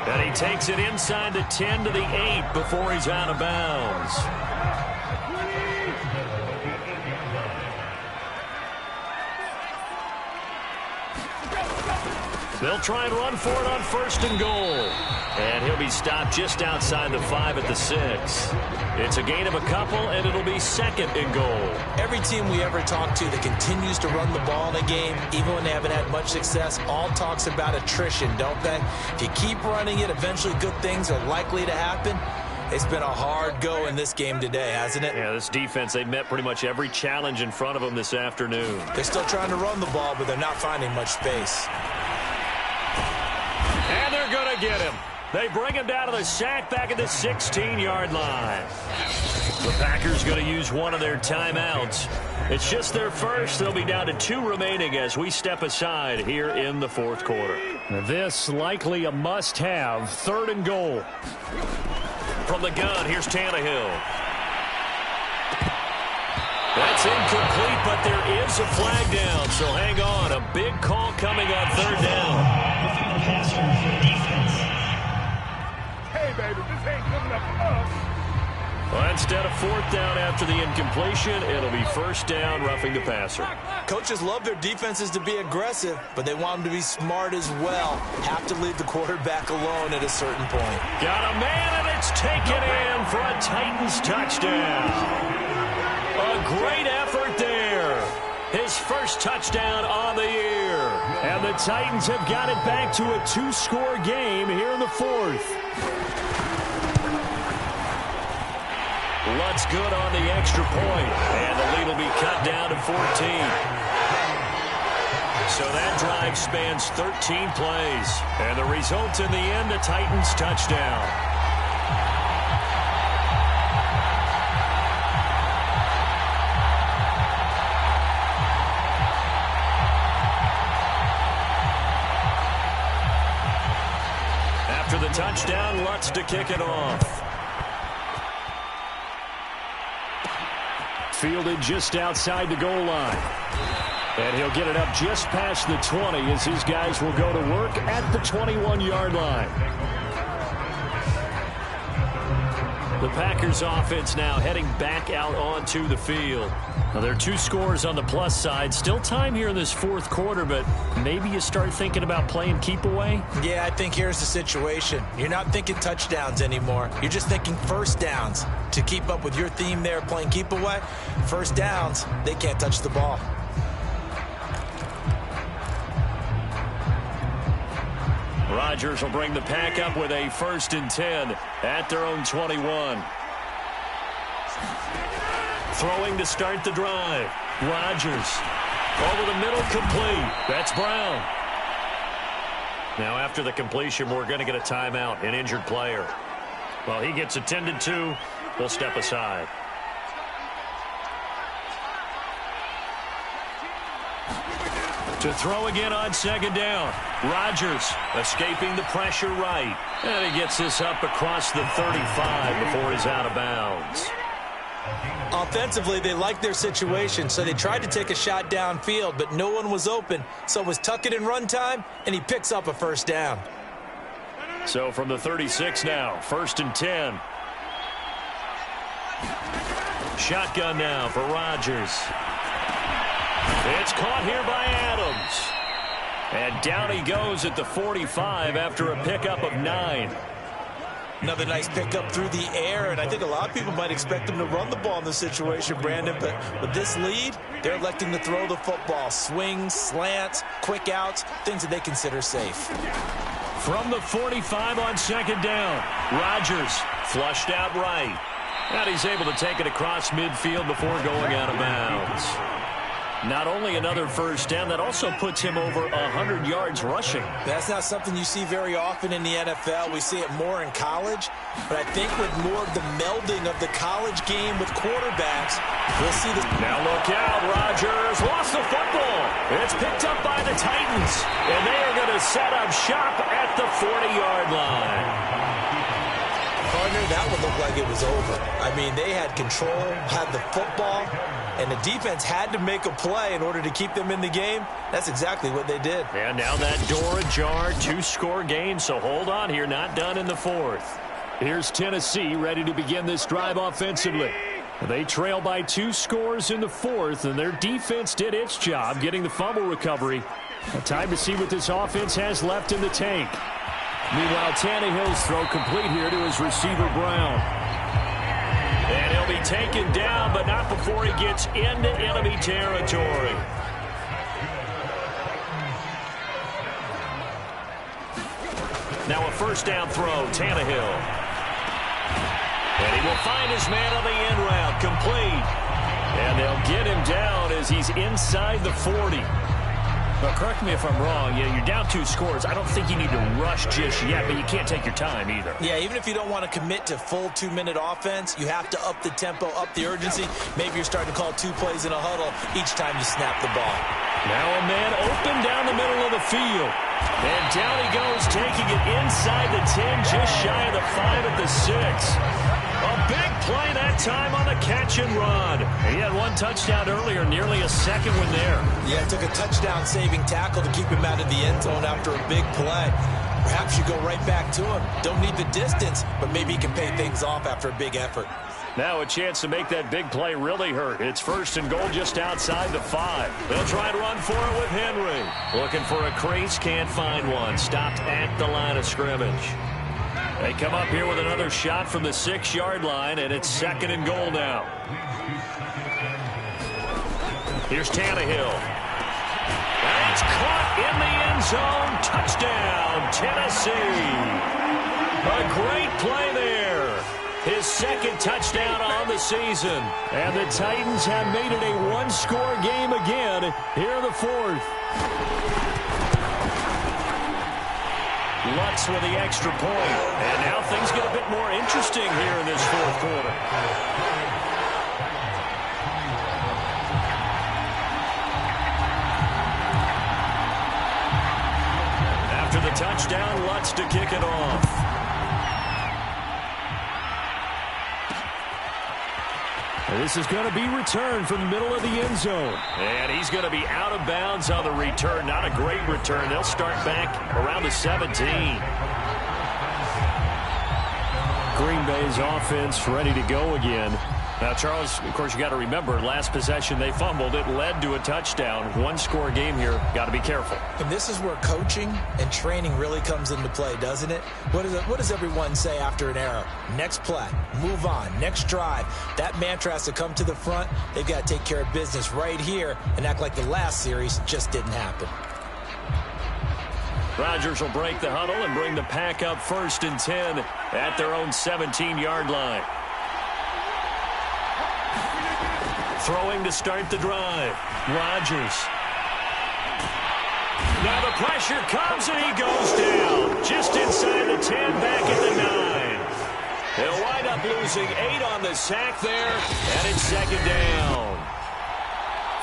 And he takes it inside the 10 to the 8 before he's out of bounds. They'll try and run for it on 1st and goal. And he'll be stopped just outside the 5 at the 6. It's a gain of a couple, and it'll be 2nd and goal. Every team we ever talk to that continues to run the ball in a game, even when they haven't had much success, all talks about attrition, don't they? If you keep running it, eventually good things are likely to happen. It's been a hard go in this game today, hasn't it? Yeah, this defense, they met pretty much every challenge in front of them this afternoon. They're still trying to run the ball, but they're not finding much space. And they're going to get him. They bring him down to the sack back at the 16-yard line. The Packers going to use one of their timeouts. It's just their first. They'll be down to 2 remaining as we step aside here in the 4th quarter. This likely a must-have, 3rd and goal. From the gun, here's Tannehill. That's incomplete, but there is a flag down, so hang on. A big call coming on 3rd down. Hey, baby, this ain't good enough for us. Well, instead of 4th down after the incompletion, it'll be 1st down, roughing the passer. Coaches love their defenses to be aggressive, but they want them to be smart as well. Have to leave the quarterback alone at a certain point. Got a man, and it's taken in for a Titans touchdown. A great effort there. His first touchdown on the year. And the Titans have got it back to a 2-score game here in the 4th. Lutz good on the extra point, and the lead will be cut down to 14. So that drive spans 13 plays, and the result in the end, a Titans touchdown. After the touchdown, Lutz to kick it off. Fielded just outside the goal line. And he'll get it up just past the 20 as his guys will go to work at the 21-yard line. The Packers offense now heading back out onto the field. Now, there are 2 scores on the plus side. Still time here in this 4th quarter, but maybe you start thinking about playing keep away? Yeah, I think here's the situation. You're not thinking touchdowns anymore. You're just thinking 1st downs. To keep up with your theme there, playing keep away, 1st downs, they can't touch the ball. Rodgers will bring the pack up with a 1st and 10 at their own 21. Throwing to start the drive. Rodgers over the middle, complete. That's Brown. Now after the completion, we're going to get a timeout, an injured player. Well, he gets attended to. We'll step aside. To throw again on 2nd down. Rodgers escaping the pressure right. And he gets this up across the 35 before he's out of bounds. Offensively, they liked their situation, so they tried to take a shot downfield, but no one was open. So it was tuck it in run time, and he picks up a 1st down. So from the 36 now, 1st and 10. Shotgun now for Rodgers. It's caught here by Adams. And down he goes at the 45 after a pickup of 9. Another nice pickup through the air, and I think a lot of people might expect them to run the ball in this situation, Brandon, but with this lead, they're electing to throw the football. Swings, slants, quick outs, things that they consider safe. From the 45 on 2nd down, Rodgers flushed out right. And he's able to take it across midfield before going out of bounds. Not only another 1st down, that also puts him over 100 yards rushing. That's not something you see very often in the NFL. We see it more in college. But I think with more of the melding of the college game with quarterbacks, we'll see this. Now look out, Rodgers lost the football. It's picked up by the Titans. And they are going to set up shop at the 40-yard line. Partner, that would look like it was over. I mean, they had control, had the football, and the defense had to make a play in order to keep them in the game. That's exactly what they did. And now that door ajar, 2-score game, so hold on here, not done in the 4th. Here's Tennessee ready to begin this drive offensively. They trail by 2 scores in the 4th, and their defense did its job getting the fumble recovery Time to see what this offense has left in the tank. Meanwhile, Tannehill's throw complete here to his receiver, Brown. And he'll be taken down, but not before he gets into enemy territory. Now a first down throw, Tannehill. And he will find his man on the end route, complete. And they'll get him down as he's inside the 40. Well, correct me if I'm wrong. Yeah, you're down 2 scores. I don't think you need to rush just yet, but you can't take your time either. Yeah, even if you don't want to commit to full 2-minute offense, you have to up the tempo, up the urgency. Maybe you're starting to call 2 plays in a huddle each time you snap the ball. Now a man open down the middle of the field. And down he goes, taking it inside the 10, just shy of the 5 at the 6. A big play that time on the catch and run. He had 1 touchdown earlier, nearly a second one there. Yeah, it took a touchdown-saving tackle to keep him out of the end zone after a big play. Perhaps you go right back to him. Don't need the distance, but maybe he can pay things off after a big effort. Now a chance to make that big play really hurt. It's 1st and goal just outside the 5. They'll try and run for it with Henry. Looking for a crease, can't find one. Stopped at the line of scrimmage. They come up here with another shot from the 6-yard line, and it's 2nd and goal now. Here's Tannehill. And it's caught in the end zone. Touchdown, Tennessee. A great play there. His 2nd touchdown on the season. And the Titans have made it a 1-score game again here in the 4th. Lutz with the extra point. And now things get a bit more interesting here in this 4th quarter. After the touchdown, Lutz to kick it off. This is going to be returned from the middle of the end zone. And he's going to be out of bounds on the return. Not a great return. They'll start back around the 17. Green Bay's offense ready to go again. Now, Charles, of course, you got to remember, last possession they fumbled. It led to a touchdown. 1-score game here. Got to be careful. And this is where coaching and training really comes into play, doesn't it? What does everyone say after an error? Next play, move on, next drive. That mantra has to come to the front. They've got to take care of business right here and act like the last series just didn't happen. Rodgers will break the huddle and bring the pack up 1st and 10 at their own 17-yard line. Throwing to start the drive. Rodgers. Now the pressure comes and he goes down. Just inside the 10, back at the 9. They'll wind up losing 8 on the sack there, and it's 2nd down.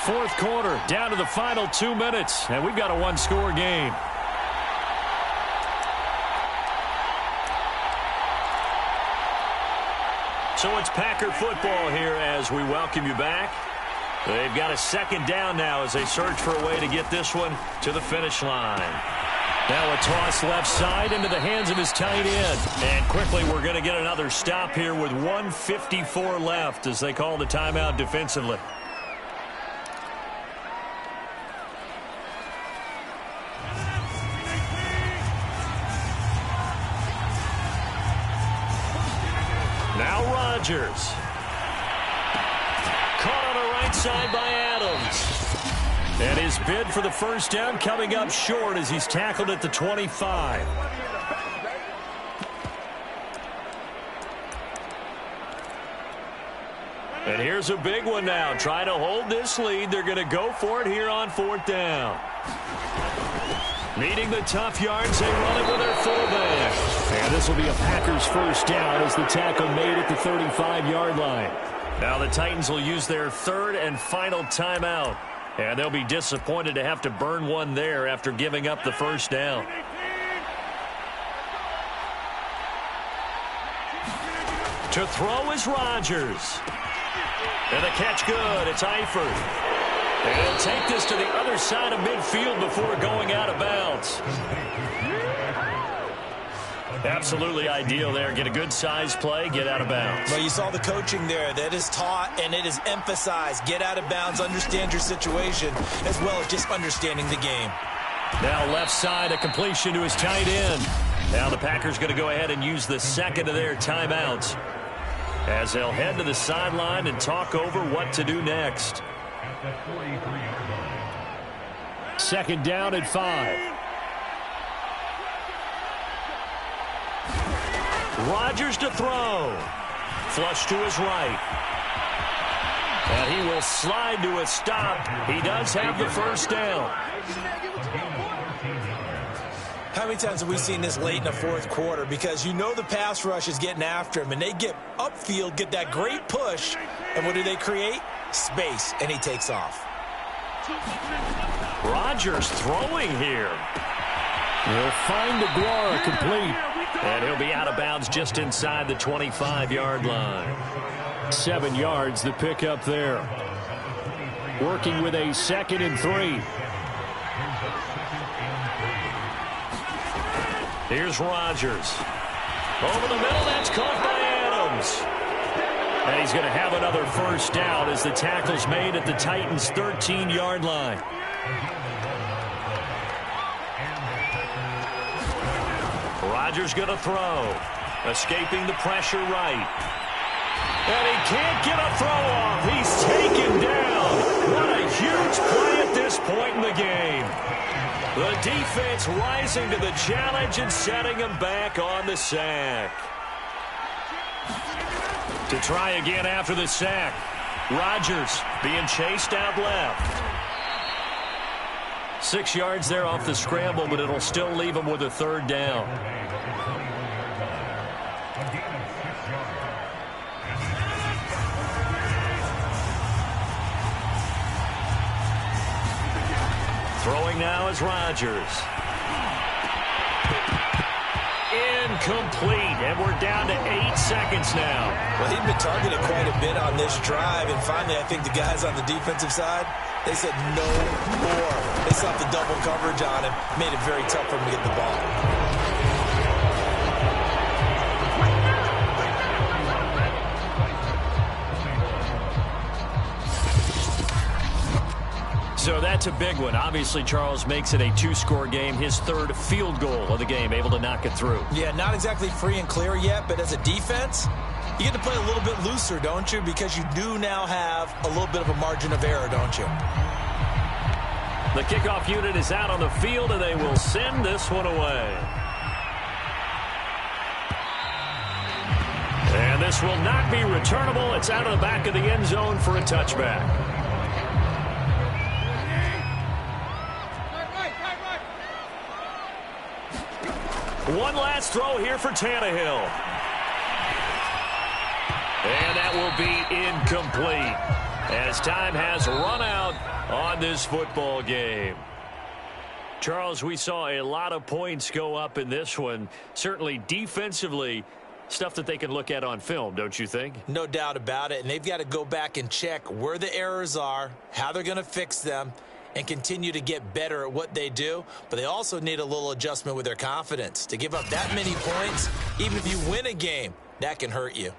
4th quarter, down to the final 2 minutes, and we've got a 1-score game. So it's Packer football here as we welcome you back. They've got a 2nd down now as they search for a way to get this one to the finish line. Now a toss left side into the hands of his tight end. And quickly we're going to get another stop here with 1:54 left as they call the timeout defensively. Now Rodgers. Caught on the right side by Adams. And his bid for the first down coming up short as he's tackled at the 25. And here's a big one now. Trying to hold this lead. They're going to go for it here on 4th down. Needing the tough yards, they run it with their fullback. And this will be a Packers first down as the tackle made at the 35-yard line. Now the Titans will use their 3rd and final timeout. And they'll be disappointed to have to burn one there after giving up the first down. To throw is Rodgers. And the catch good. It's Eifert. And he'll take this to the other side of midfield before going out of bounds. Absolutely ideal there. Get a good size play, get out of bounds. Well, you saw the coaching there. That is taught and it is emphasized. Get out of bounds, understand your situation, as well as just understanding the game. Now left side, a completion to his tight end. Now the Packers going to go ahead and use the second of their timeouts as they'll head to the sideline and talk over what to do next. Second down at 5. Rodgers to throw. Flush to his right. And he will slide to a stop. He does have the first down. How many times have we seen this late in the fourth quarter? Because you know the pass rush is getting after him, and they get upfield, get that great push, and what do they create? Space, and he takes off. Rodgers throwing here. Will find Aguara complete. And he'll be out of bounds just inside the 25-yard line. 7 yards, the pickup there. Working with a 2nd and 3. Here's Rodgers. Over the middle, that's caught by Adams. And he's going to have another first down as the tackle's made at the Titans' 13-yard line. Rodgers going to throw. Escaping the pressure right. And he can't get a throw off. He's taken down. What a huge play at this point in the game. The defense rising to the challenge and setting him back on the sack. To try again after the sack. Rodgers being chased out left. 6 yards there off the scramble, but it'll still leave him with a third down. Throwing now is Rodgers. Incomplete, and we're down to 8 seconds now. Well, he'd been targeted quite a bit on this drive, and finally I think the guys on the defensive side, they said no more. They slapped the double coverage on him, made it very tough for him to get the ball. So that's a big one. Obviously, Charles makes it a 2-score game. His 3rd field goal of the game, able to knock it through. Yeah, not exactly free and clear yet, but as a defense, you get to play a little bit looser, don't you? Because you do now have a little bit of a margin of error, don't you? The kickoff unit is out on the field, and they will send this one away. And this will not be returnable. It's out of the back of the end zone for a touchback. One last throw here for Tannehill. And that will be incomplete as time has run out on this football game. Charles, we saw a lot of points go up in this one. Certainly defensively, stuff that they can look at on film, don't you think? No doubt about it, and they've got to go back and check where the errors are, how they're going to fix them, and continue to get better at what they do. But they also need a little adjustment with their confidence. To give up that many points, even if you win a game, that can hurt you.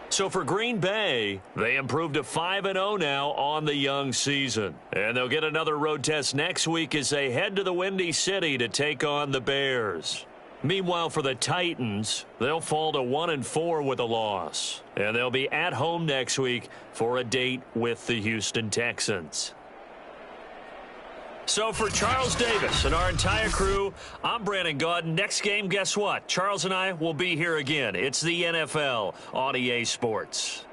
So for Green Bay, they improved to 5-0 now on the young season. And they'll get another road test next week as they head to the Windy City to take on the Bears. Meanwhile, for the Titans, they'll fall to 1-4 with a loss. And they'll be at home next week for a date with the Houston Texans. So for Charles Davis and our entire crew, I'm Brandon Gaudin. Next game, guess what? Charles and I will be here again. It's the NFL on EA Sports.